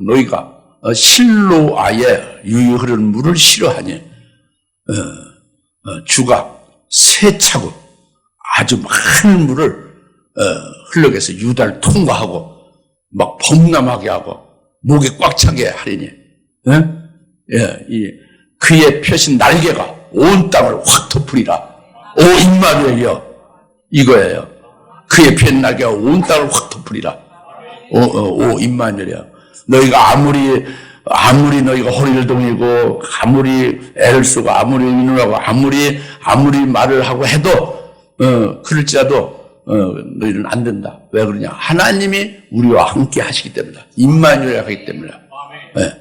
너희가 실로아에 유유 흐르는 물을 싫어하니 주가 세차고 아주 많은 물을 흘러가서 유다를 통과하고 막 범람하게 하고 목에 꽉 차게 하리니 그의 펴신 날개가 온 땅을 확 덮으리라. 오 임마누엘이여 이거예요. 그의 펴신 날개가 온 땅을 확 덮으리라. 오 임마누엘이여 너희가 아무리 너희가 허리를 동이고 아무리 애를 쓰고 아무리 의논하고 아무리 말을 하고 해도 그럴지라도 너희는 안 된다. 왜 그러냐? 하나님이 우리와 함께 하시기 때문이다. 임마누엘 하기 때문이다. 네.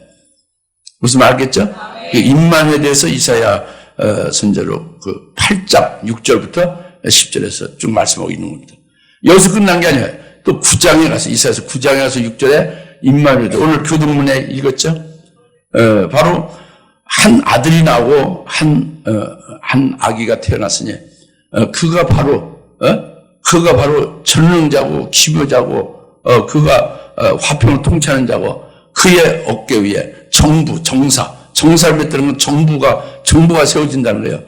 무슨 말 알겠죠? 그 임마누엘에 대해서 이사야 선지자로 그 8장 6절부터 10절에서 쭉 말씀하고 있는 겁니다. 여기서 끝난 게 아니에요. 또 9장에 가서 이사야서 9장에 가서 6절에 임마누엘 오늘 교동문에 읽었죠? 바로 한 아들이 나오고 한 아기가 태어났으니 그가 바로 전능자고 기묘자고 그가 화평을 통치하는 자고 그의 어깨 위에 정사를 맺다는 건 정부가 세워진다는 거예요.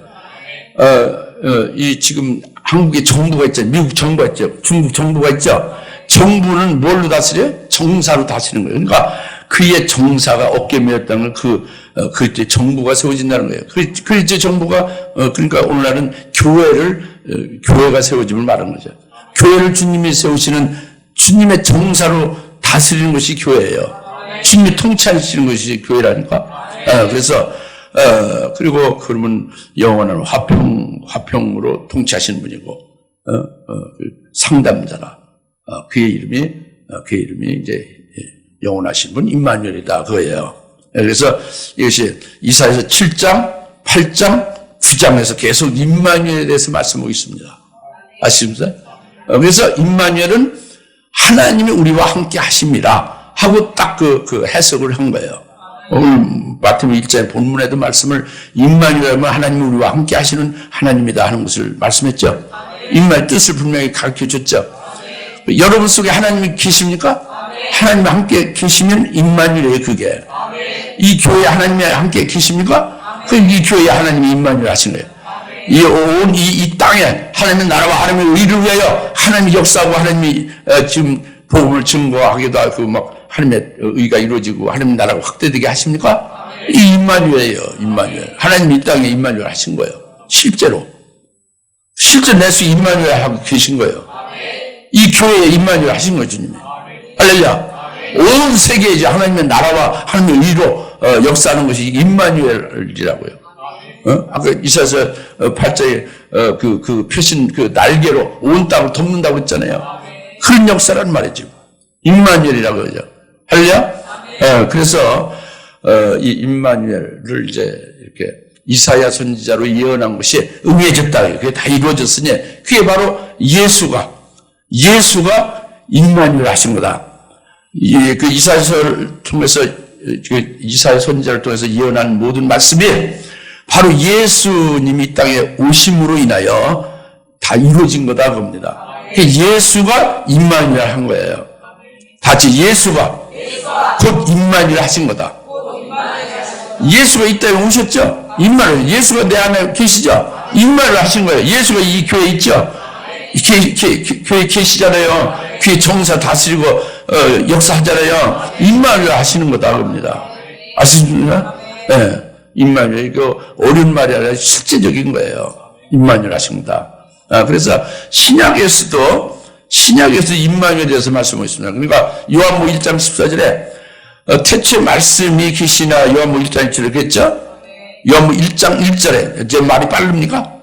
이 지금 한국에 정부가 있죠. 미국 정부가 있죠. 중국 정부가 있죠. 정부는 뭘로 다스려요? 정사로 다스리는 거예요. 그러니까 그의 정사가 어깨에 메었다는 건 그때 정부가 세워진다는 거예요. 그 이제 정부가 그러니까 오늘날은 교회가 세워짐을 말하는 거죠. 교회를 주님이 세우시는 주님의 정사로 다스리는 것이 교회예요. 주님이 통치하시는 것이 교회라니까. 그래서 그리고 그러면 영원한 화평으로 통치하시는 분이고 상담자라. 그의 이름이 이제 영원하신 분 임마누엘이다 그거예요. 그래서 이것이 이사야서 7장, 8장, 9장에서 계속 임마누엘에 대해서 말씀하고 있습니다. 아시겠어요? 그래서 임마누엘은 하나님이 우리와 함께 하십니다 하고 딱 그 해석을 한 거예요. 오늘 마태복음 1장 본문에도 말씀을 임마누엘은 하나님이 우리와 함께 하시는 하나님이다 하는 것을 말씀했죠. 임마누엘 뜻을 분명히 가르쳐줬죠. 여러분 속에 하나님이 계십니까? 하나님이 함께 계시면 임마누엘이에요. 그게 이 교회에 하나님이 함께 계십니까? 그럼 이 교회에 하나님이 임마누엘 하신 거예요. 이 땅에 하나님의 나라와 하나님의 의를 위하여 하나님이 역사하고 하나님이 지금 복음을 증거하기도 하고 막 하나님의 의가 이루어지고 하나님의 나라가 확대되게 하십니까? 이 임마누엘이에요. 임마누엘. 하나님이 이 땅에 임마누엘 하신 거예요. 실제로 내 속에 임마누엘 하고 계신 거예요. 이 교회에 임마누엘 하신 거예요. 주님이. 할렐루야. 온 세계에 이제 하나님의 나라와 하나님의 의로 역사하는 것이 임마누엘이라고요. 아까 이사야서 8장에 그 펴신 그 날개로 온 땅을 덮는다고 했잖아요. 그런 역사라는 말이죠. 임마누엘이라고 그러죠. 할렐루야. 그래서 이 임마누엘을 이제 이렇게 이사야 선지자로 예언한 것이 응해졌다. 그게 다 이루어졌으니 그게 바로 예수가 임마누엘 하신 거다. 그 이사야서를 통해서 이사야 선지자를 통해서 예언한 모든 말씀이 바로 예수님이 이 땅에 오심으로 인하여 다 이루어진 거다 겁니다. 예수가 임마누엘 한 거예요. 다시 예수가 곧 임마누엘 하신 거다. 예수가 이 땅에 오셨죠? 임마누엘. 예수가 내 안에 계시죠? 임마누엘 하신 거예요. 예수가 이 교회에 있죠? 교회에 계시잖아요. 교회 정사 다스리고 역사하잖아요. 임마누엘 하시는 거다 겁니다. 아시죠? 네. 임마누엘. 이거 어려운 말이 아니라 실제적인 거예요. 임마누엘 하신 거다. 그래서 신약에서도 임마누엘에 대해서 말씀하고 있습니다. 그러니까 요한복음 1장 14절에 태초에 말씀이 계시나 요한복음 1장 1절에 그랬죠? 요한복음 1장 1절에 제 말이 빠릅니까?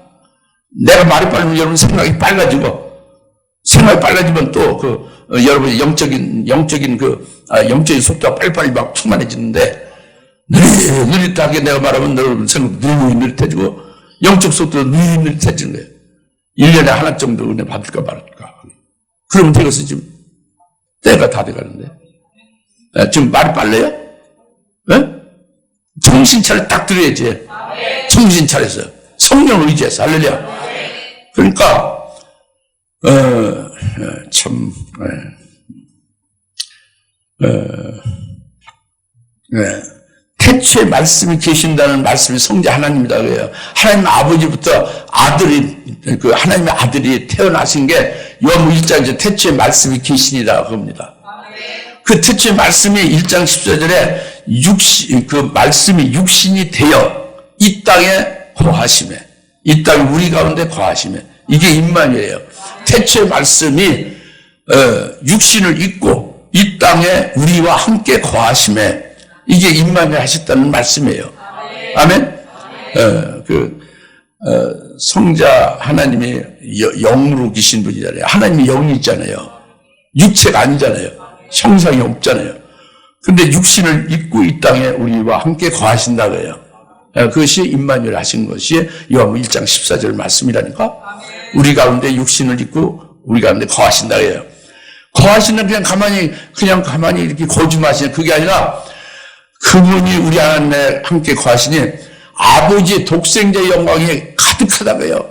내가 말이 빠르면 여러분 생각이 빨라지고 생각이 빨라지면 또 여러분 영적인 속도가 빨리빨리 막 충만해지는데 느릿하게 내가 말하면 여러분 생각 느릿해지고 영적 속도도 느릿해지는 거예요. 1년에 하나 정도 은혜 받을까 말할까. 그러면 되겠어. 지금 때가 다 돼가는데 지금 말이 빨라요? 네? 정신 차려 딱 들어야지. 정신 차려서 성령을 의지해서 할렐루야. 그러니까 참 태초에 말씀이 계신다는 말씀이 성자 하나님이다 그래요. 하나님 아버지부터 하나님의 아들이 태어나신 게 요한복음 1장 이제 태초에 말씀이 계시니라 그겁니다. 그 태초에 말씀이 1장 14절에 그 말씀이 육신이 되어 이 땅에 거하심에, 이 땅에 우리 가운데 거하심에, 이게 임마누엘이에요. 태초에 말씀이 육신을 입고 이 땅에 우리와 함께 거하심에, 이게 임마누엘 하셨다는 말씀이에요. 아멘. 성자 하나님이 영으로 계신 분이잖아요. 하나님이 영이 있잖아요. 육체가 아니잖아요. 형상이 없잖아요. 근데 육신을 입고 이 땅에 우리와 함께 거하신다고요. 그것이 임마누엘 하신 것이 요한복음 1장 14절 말씀이라니까. 우리 가운데 육신을 입고 우리 가운데 거하신다고요. 거하시는 그냥 가만히 이렇게 거주마시는 그게 아니라 그분이 우리 안에 함께 거하시니 아버지의 독생자의 영광이 가득하다고요.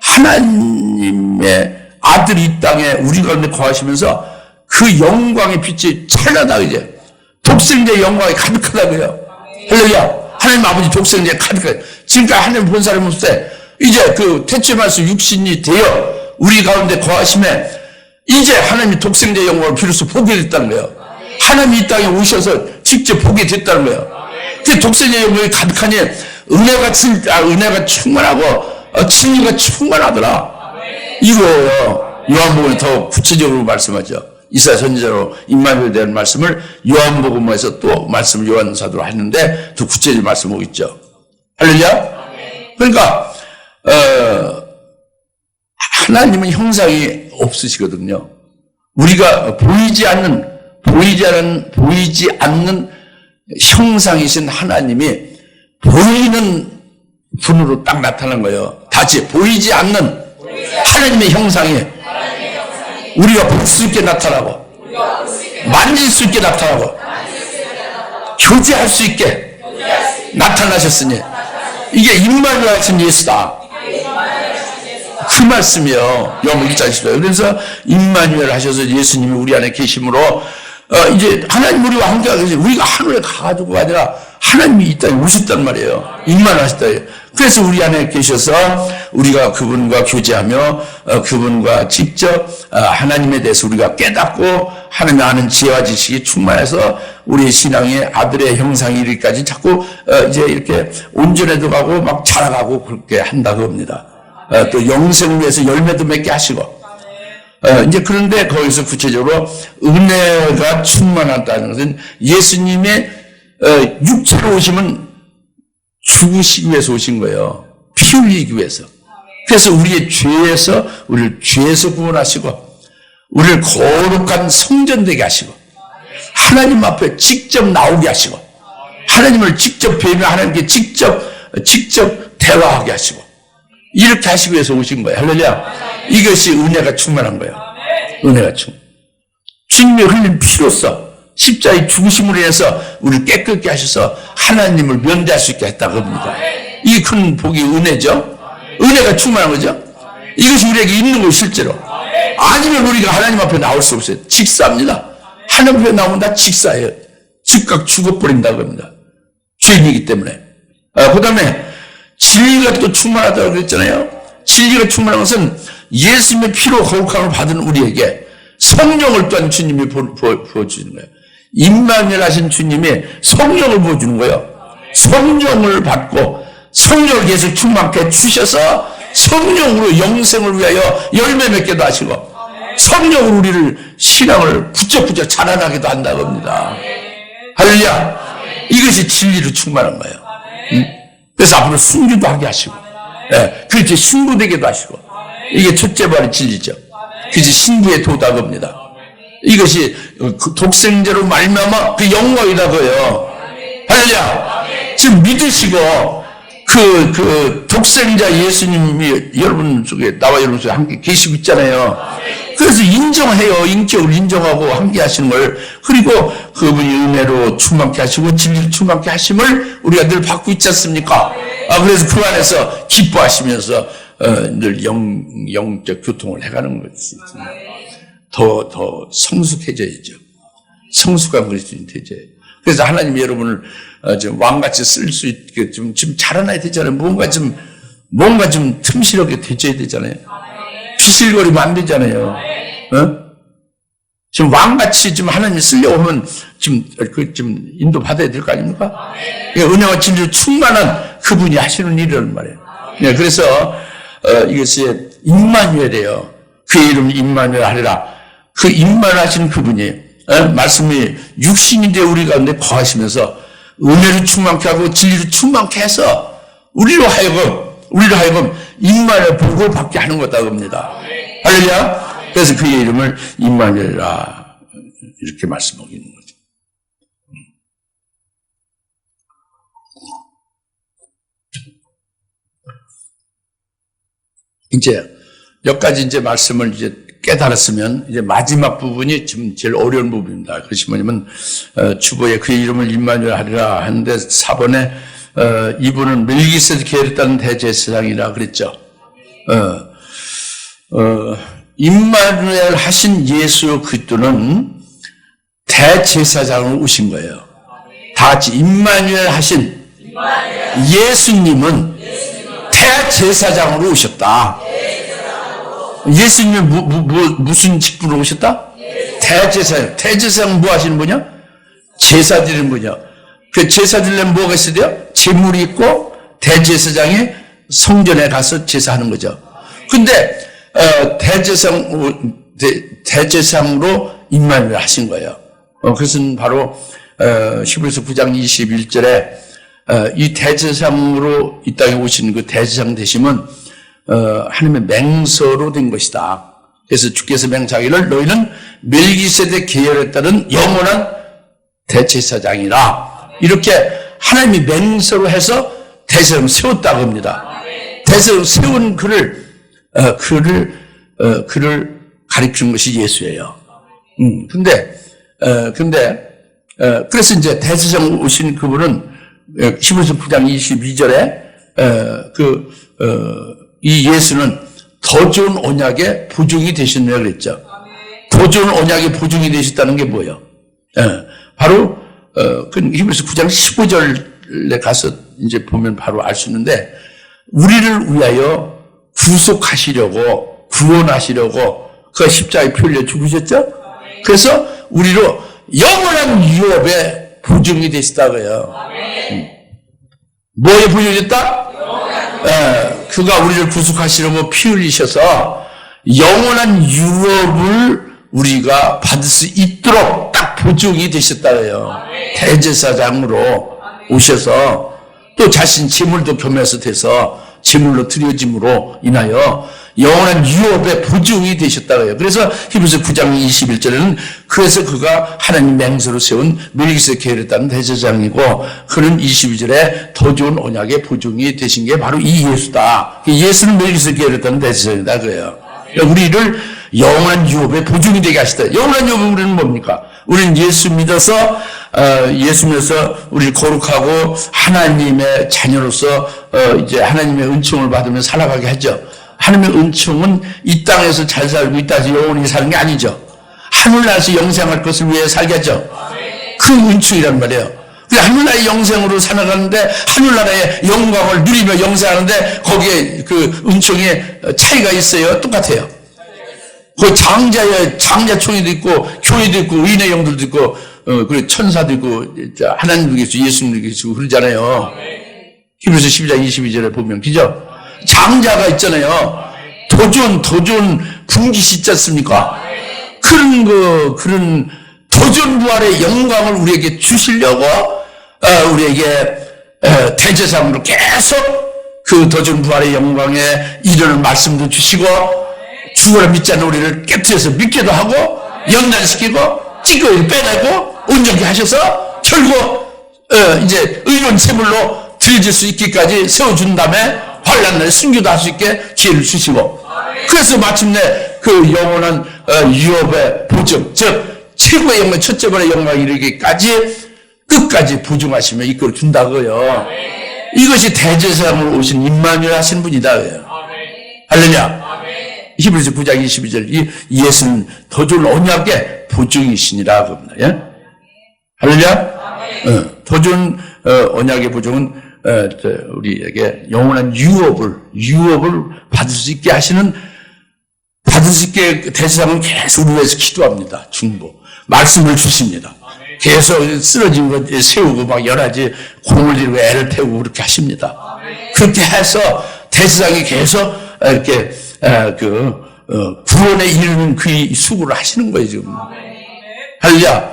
하나님의 아들이 이 땅에 우리 가운데 거하시면서 그 영광의 빛이 찬란하다 이제 독생자의 영광이 가득하다고요. 할렐루야. 하나님 아버지 독생자의 가득하다. 지금까지 하나님 본 사람 없을 때 이제 그 태초에 말씀 육신이 되어 우리 가운데 거하심에 이제 하나님이 독생자의 영광을 비로소 보게 됐다는 거예요. 하나님이 이 땅에 오셔서 직접 보게 됐다는 거예요. 그 독생자의 영광이 가득하니 은혜가 충만하고 진리가 충만하더라. 이거요. 요한복음에 더 구체적으로 말씀하죠. 이사야 선지자로 임마누엘에 대한 말씀을 요한복음에서 또 말씀을 요한 사도로 했는데 더 구체적으로 말씀하고 있죠. 할렐루야. 그러니까 하나님은 형상이 없으시거든요. 우리가 보이지 않는 형상이신 하나님이 보이는 분으로 딱 나타난 거예요. 다시 보이지 않는 하나님의 형상이 우리가 볼 수 있게 나타나고 만질 수 있게 나타나고 교제할 수 있게 나타나셨으니 이게 임마누엘 하신 예수다. 그 말씀이요. 요한복음 1장 14절. 그래서 임마누엘 하셔서 예수님이 우리 안에 계심으로 이제 하나님 우리와 함께하고 계시 우리가 하늘에 가가지고가 아니라 하나님이 이 땅에 오셨단 말이에요. 임마누엘 하셨다. 그래서 우리 안에 계셔서 우리가 그분과 교제하며 그분과 직접 하나님에 대해서 우리가 깨닫고 하나님 아는 지혜와 지식이 충만해서 우리의 신앙의 아들의 형상이 이르기까지 자꾸 이제 이렇게 온전해도 가고 막 자라가고 그렇게 한다고 합니다. 또 영생을 위해서 열매도 맺게 하시고 이제 그런데 거기서 구체적으로 은혜가 충만하다는 것은 예수님의 육체로 오심은 죽으시기 위해서 오신 거예요. 피 흘리기 위해서. 그래서 우리의 우리를 죄에서 구원하시고 우리를 거룩한 성전되게 하시고 하나님 앞에 직접 나오게 하시고 하나님을 직접 뵈며 하나님께 직접 대화하게 하시고 이렇게 하시기 위해서 오신 거예요. 할렐루야. 이것이 은혜가 충만한 거예요. 은혜가 주님이 흘린 피로써 십자가의 죽으심으로 인해서 우리를 깨끗게 하셔서 하나님을 면대할 수 있게 했다고 합니다. 이 큰 복이 은혜죠. 은혜가 충만한 거죠. 이것이 우리에게 있는 거예요. 실제로. 아니면 우리가 하나님 앞에 나올 수 없어요. 직사입니다. 하나님 앞에 나오면 다 직사예요. 즉각 죽어버린다고 합니다. 죄인이기 때문에. 그 다음에 진리가 또 충만하다고 그랬잖아요. 진리가 충만한 것은 예수님의 피로 거룩함을 받은 우리에게 성령을 또한 주님이 부어주는 거예요. 임마누엘 하신 주님이 성령을 부어주는 거예요. 성령을 받고 성령을 계속 충만케 주셔서 성령으로 영생을 위하여 열매 맺게도 하시고 성령으로 우리를 신앙을 부쩍부쩍 자라나게도 한다고 합니다. 할렐루야. 이것이 진리로 충만한 거예요. 그래서 앞으로 순교도 하게 하시고 그렇지 신부되게도 하시고 이게 첫째 발의 진리죠. 그것이 신부의 도다겁니다. 이것이 독생자로 말미암아 그 영광이라고요. 할렐루야. 지금 믿으시고 그 독생자 예수님이 여러분 속에 나와 여러분 속에 함께 계시고 있잖아요. 그래서 인정해요. 인격을 인정하고 함께 하시는 걸. 그리고 그분이 은혜로 충만케 하시고 진리로 충만케 하심을 우리가 늘 받고 있지 않습니까? 그래서 그 안에서 기뻐하시면서 늘 영적 교통을 해가는 것이 더 성숙해져야죠. 성숙한 그리스도인이 되죠. 그래서 하나님이 여러분을 좀 왕같이 쓸 수 있게 좀 자라나야 되잖아요. 뭔가 좀 틈실하게 되져야 되잖아요. 비실거리면 안 되잖아요. 어? 지금 왕같이 좀 하나님 쓰려고 하면 좀 인도 받아야 될 거 아닙니까? 은혜와 진리로 충만한 그분이 하시는 일이란 말이에요. 그래서, 이것이 임마누엘이에요. 그의 이름은 임마누엘 하리라. 그 임마누엘 하시는 그분이, 말씀이 육신인데 우리 가운데 거하시면서 은혜로 충만케 하고 진리로 충만케 해서 우리로 하여금 임마누엘 복을 받게 하는 거다 겁니다. 할렐루야. 그래서 그의 이름을 임마누엘이라 이렇게 말씀하고 있는 거죠. 이제 여기까지 이제 말씀을 이제 깨달았으면 이제 마지막 부분이 지금 제일 어려운 부분입니다. 그것이 뭐냐면 주보에 그의 이름을 임마누엘 하리라 하는데 4번에 이분은 멜기세덱 계열에 따른 대제사장이라 그랬죠. 임마누엘 하신 예수 그리스도는 대제사장으로 오신 거예요. 다 같이 임마누엘 하신 예수님은 대제사장으로 오셨다. 예수님은 무슨 직분으로 오셨다? 대제사장. 대제사장 뭐 하시는 분이야? 제사 드리는 분이야. 그 제사 드리려면 뭐가 있어야 돼요? 제물이 있고 대제사장이 성전에 가서 제사하는 거죠. 근데 대제사장으로 임마누엘 하신 거예요. 그것은 바로 히브리서 9장 21절에 이 대제사장으로 이 땅에 오신 그 대제사장 되심은 하나님의 맹서로 된 것이다. 그래서 주께서 맹세하기를 너희는 멜기세덱 계열에 따른 영원한 대제사장이라. 이렇게 하나님이 맹서로 해서 대제사장을 세웠다고 합니다. 대제사장을 세운 그를 가리키는 것이 예수예요. 그래서 이제 대제사장 오신 그분은 히브리서 9장 22절에 이 예수는 더 좋은 언약의 보증이 되셨네요 그랬죠. 더 좋은 언약의 보증이 되셨다는 게 뭐예요? 바로 히브리서 9장 15절에 가서 이제 보면 바로 알 수 있는데 우리를 위하여 구속하시려고 구원하시려고 그 십자가에 피 흘려 죽으셨죠? 그래서 우리로 영원한 유업의 보증이 되시다고요. 뭐에 보증이 됐다? 그가 우리를 구속하시려고 피 흘리셔서 영원한 유업을 우리가 받을 수 있도록 딱 보증이 되셨다고요. 대제사장으로 오셔서 또 자신 제물도 겸해서 돼서 제물로 드려짐으로 인하여 영원한 유업의 보증이 되셨다고요. 그래서 히브리서 9장 21절에는 그래서 그가 하나님 맹세로 세운 멜기세덱 계열에 따른 대제사장이고 그는 22절에 더 좋은 언약의 보증이 되신 게 바로 이 예수다. 예수는 멜기세덱 계열에 따른 대제사장이다 그래요. 우리를 영원한 유업의 보증이 되게 하시다. 영원한 유업은 우리는 뭡니까? 우리는 예수 믿어서 우리를 거룩하고 하나님의 자녀로서 이제 하나님의 은총을 받으며 살아가게 하죠. 하나님의 은총은 이 땅에서 잘 살고 이 땅에서 영원히 사는 게 아니죠. 하늘나라에서 영생할 것을 위해 살게 하죠. 그 은총이란 말이에요. 하늘나라의 영생으로 살아가는데 하늘나라의 영광을 누리며 영생하는데 거기에 그 은총의 차이가 있어요? 똑같아요. 그 장자총회도 있고 교회도 있고 의인의 영들도 있고 그리고 천사도 있고 하나님도 계시고 예수님도 계시고 그러잖아요. 히브리서 12장 22절에 보면 그죠? 장자가 있잖아요. 더 좋은 분깃이 있지 않습니까? 그런 더 좋은 부활의 영광을 우리에게 주시려고 우리에게 대제사장으로 계속 그 더 좋은 부활의 영광에 이르는 말씀도 주시고 죽어라 믿지 않는 우리를 깨트려서 믿게도 하고 연단시키고 찌꺼기를 빼내고 온전히 하셔서 결국 이제 의로운 제물로 드려질 수 있기까지 세워준 다음에 환난 날에 순교도 할 수 있게 기회를 주시고 그래서 마침내 그 영원한 유업의 보증 즉 최고의 영광 첫째 번의 영광 이르기까지 끝까지 보증하시며 이끌어 준다고요. 이것이 대제사장으로 오신 임마누엘 하신 분이다. 할렐루야. 히브리서 9장 22절 이 예수는 더 좋은 언약의 보증이시니라 그럽니다. 예? 할렐루야. 더 좋은 언약의 보증은 우리에게 영원한 유업을 받을 수 있게 하시는 받으시게 대제사장은 계속 우리 위해서 기도합니다. 중보. 말씀을 주십니다. 계속 쓰러진 것 세우고 막 여러 가지 공을 들이고 애를 태우고 그렇게 하십니다. 그렇게 해서 대제사장이 계속 이렇게 구원에 이르는 그 수고를 하시는 거예요, 지금. 할렐루야.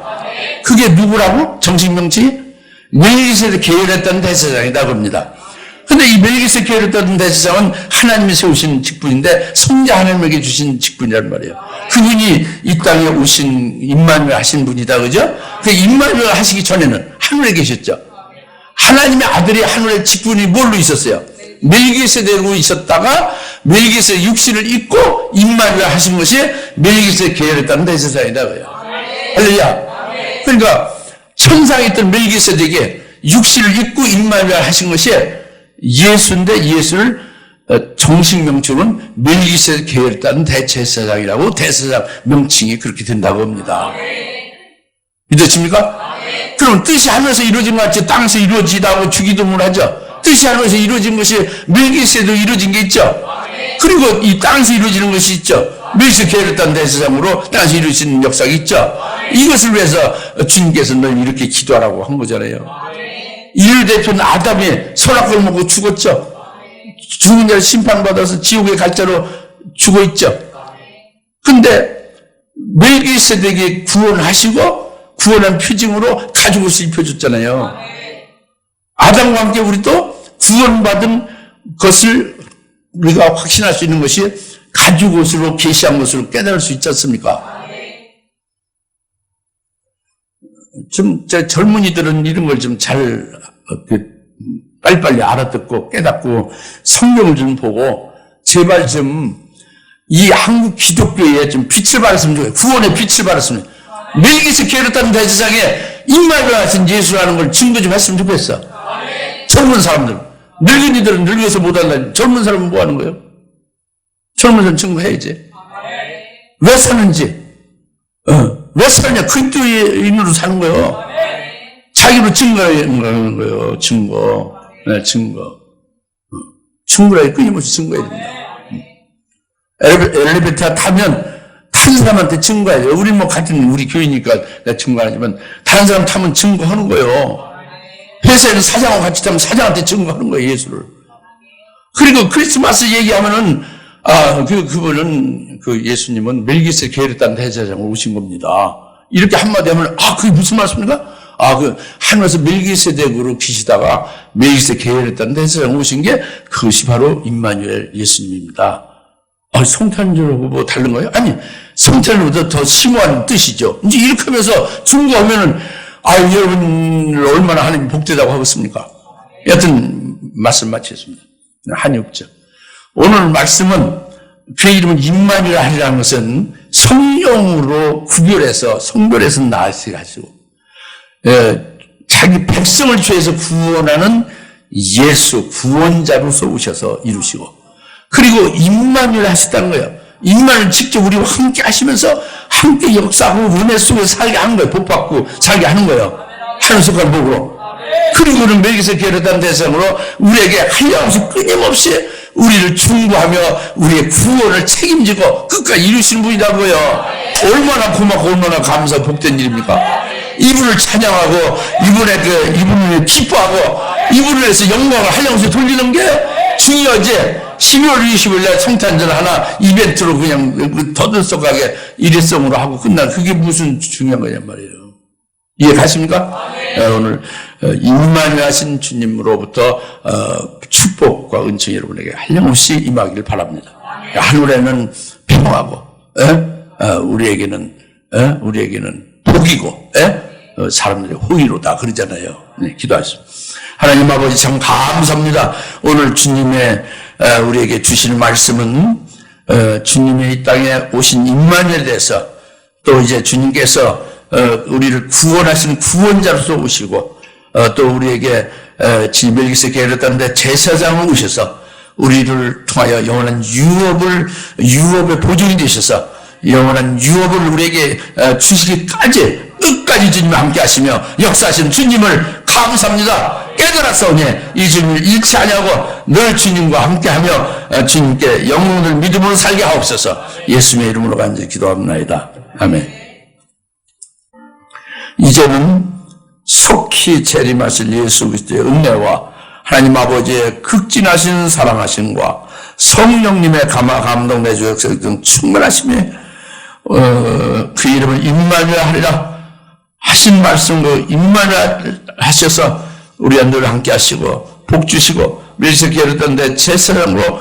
그게 누구라고? 정식 명칭이? 멜기세덱 계열했던 대제사장이다 그럽니다. 근데 이 멜기세덱 계열했던 대제사장은 하나님이 세우신 직분인데 성자 하나님에게 주신 직분이란 말이에요. 그분이 이 땅에 오신 임마누엘 하신 분이다, 그죠? 그 임마누엘 하시기 전에는 하늘에 계셨죠. 하나님의 아들이 하늘의 직분이 뭘로 있었어요? 멜기세덱으로 있었다가 멜기세덱 육신을 입고 임마누엘 하신 것이 멜기세덱 계열했다는 대제사장이다 그래요. 할렐루야. 그러니까 천상에 있던 멜기세덱이 육신을 입고 임마누엘 하신 것이 예수인데 예수를 정식 명칭은 멜기세덱 계열했다는 대제사장이라고 대제사장 명칭이 그렇게 된다고 합니다. 믿으십니까? 그럼 뜻이 하늘에서 이루어진 것 같이 땅에서 이루어지다고 주기도문을 하죠. 뜻이 하늘에서 이루어진 것이 멜기세덱도 이루어진 게 있죠. 그리고 이 땅에서 이루어지는 것이 있죠. 멜기세덱 계열했다는 대제사장으로 땅에서 이루어지는 역사가 있죠. 이것을 위해서 주님께서 널 이렇게 기도하라고 한 거잖아요. 이를 대표는 아담이 선악과를 먹고 죽었죠. 죽은 자를 심판받아서 지옥의 갈자로 죽어 있죠. 근데 멜기세덱이 구원하시고 구원한 표징으로 가죽옷을 입혀줬잖아요. 아담과 함께 우리도 구원받은 것을 우리가 확신할 수 있는 것이 가죽옷으로 계시한 것으로 깨달을 수 있지 않습니까? 좀 젊은이들은 이런 걸 좀 잘 빨리빨리 알아듣고 깨닫고 성경을 좀 보고 제발 좀 이 한국 기독교에 좀 빛을 발했으면 좋겠어요. 구원의 빛을 발했으면. 멜기세덱 계열했다는 대제사장에 임마누엘 하신 예수라는 걸 증거 좀 했으면 좋겠어. 젊은 사람들, 늙은이들은 늙어서 못한다. 젊은 사람은 뭐 하는 거예요? 젊은 사람 증거해야지. 왜 사는지, 왜 사느냐? 그리스도의 인으로 사는 거예요. 자기로 증거하는 거예요. 증거. 네, 증거. 증거라고 끊임없이 증거해야 됩니다. 엘리베이터 타면 다른 사람한테 증거해야 돼요. 우리 같은 우리 교회니까 내가 증거하지만 다른 사람 타면 증거하는 거예요. 회사에는 사장하고 같이 타면 사장한테 증거하는 거예요, 예수를. 그리고 크리스마스 얘기하면은, 그분은, 예수님은 멜기세덱 계열했다는 대제사장으로 오신 겁니다. 이렇게 한마디 하면, 그게 무슨 말씀입니까? 하늘에서 멜기세덱으로 계시다가 멜기세덱 계열했다는 대제사장으로 오신 게 그것이 바로 임마누엘 예수님입니다. 성탄절하고 뭐 다른 거예요? 아니, 성탄절보다 더 심오한 뜻이죠. 이제 이렇게 하면서 증거하면은, 여러분, 얼마나 하나님이 복되다고 하겠습니까? 여하튼, 말씀 마치겠습니다. 한이 없죠. 오늘 말씀은, 그의 이름은 임마누엘 하리라는 것은 성령으로 구별해서, 성별해서 나으시게 하시고, 자기 백성을 죄에서 구원하는 예수, 구원자로서 오셔서 이루시고, 그리고 임마누엘 하셨다는 거예요. 임마누엘 직접 우리와 함께 하시면서 함께 역사하고 은혜 속에 살게 하는 거예요. 복 받고 살게 하는 거예요. 하늘 속한 복으로. 그리고는 멜기세덱 계열했다는 대상으로 우리에게 한량없이 끊임없이 우리를 충고하며 우리의 구원을 책임지고 끝까지 이루시는 분이라고요. 얼마나 고맙고 얼마나 감사 복된 일입니까? 이분을 찬양하고 이분을 기뻐하고 이분을 위해서 영광을 한량없이 돌리는 게 중요하지. 12월 20일 날 성탄절 하나 이벤트로 그냥 더들썩하게 일회성으로 하고 끝난 그게 무슨 중요한 거냔 말이에요. 이해 가십니까? 오늘 임마누엘 하신 주님으로부터 축복과 은총이 여러분에게 한량없이 임하기를 바랍니다. 하늘에는 평화고 우리에게는 복이고 사람들의 호의로다 그러잖아요. 네, 기도하십시오. 하나님 아버지 참 감사합니다. 오늘 주님의 우리에게 주시는 말씀은 주님의 이 땅에 오신 임마누엘에 대해서 또 이제 주님께서 우리를 구원하시는 구원자로서 오시고 또 우리에게 멜기세덱 계열했다는데 제사장으로 오셔서 우리를 통하여 영원한 유업의 보증이 되셔서 영원한 유업을 우리에게 주시기까지 끝까지 주님과 함께 하시며 역사하시는 주님을 감사합니다. 깨달았사오니 이 주님을 잃지 아니하고 늘 주님과 함께하며 주님께 영혼을 믿음으로 살게 하옵소서. 예수님의 이름으로 간절히 기도합니다. 아멘. 이제는 속히 재림하실 예수 그리스도의 은혜와 하나님 아버지의 극진하신 사랑하심과 성령님의 감동 내주 역사 등 충만하심에 그 이름을 임마누엘 하리라 하신 말씀으로 임마누엘 하셔서 우리와 늘 함께 하시고 복 주시고 멸시에 게으르던데 제 사랑으로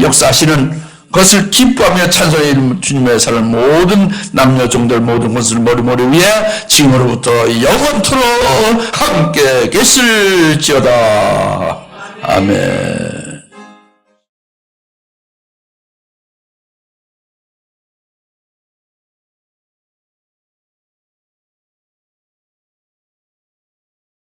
역사하시는 그것을 기뻐하며 찬송의 이름 주님의 사랑 모든 남녀 종들 모든 것을 머리머리 위에 지금으로부터 영원토록 함께 계실지어다. 아멘.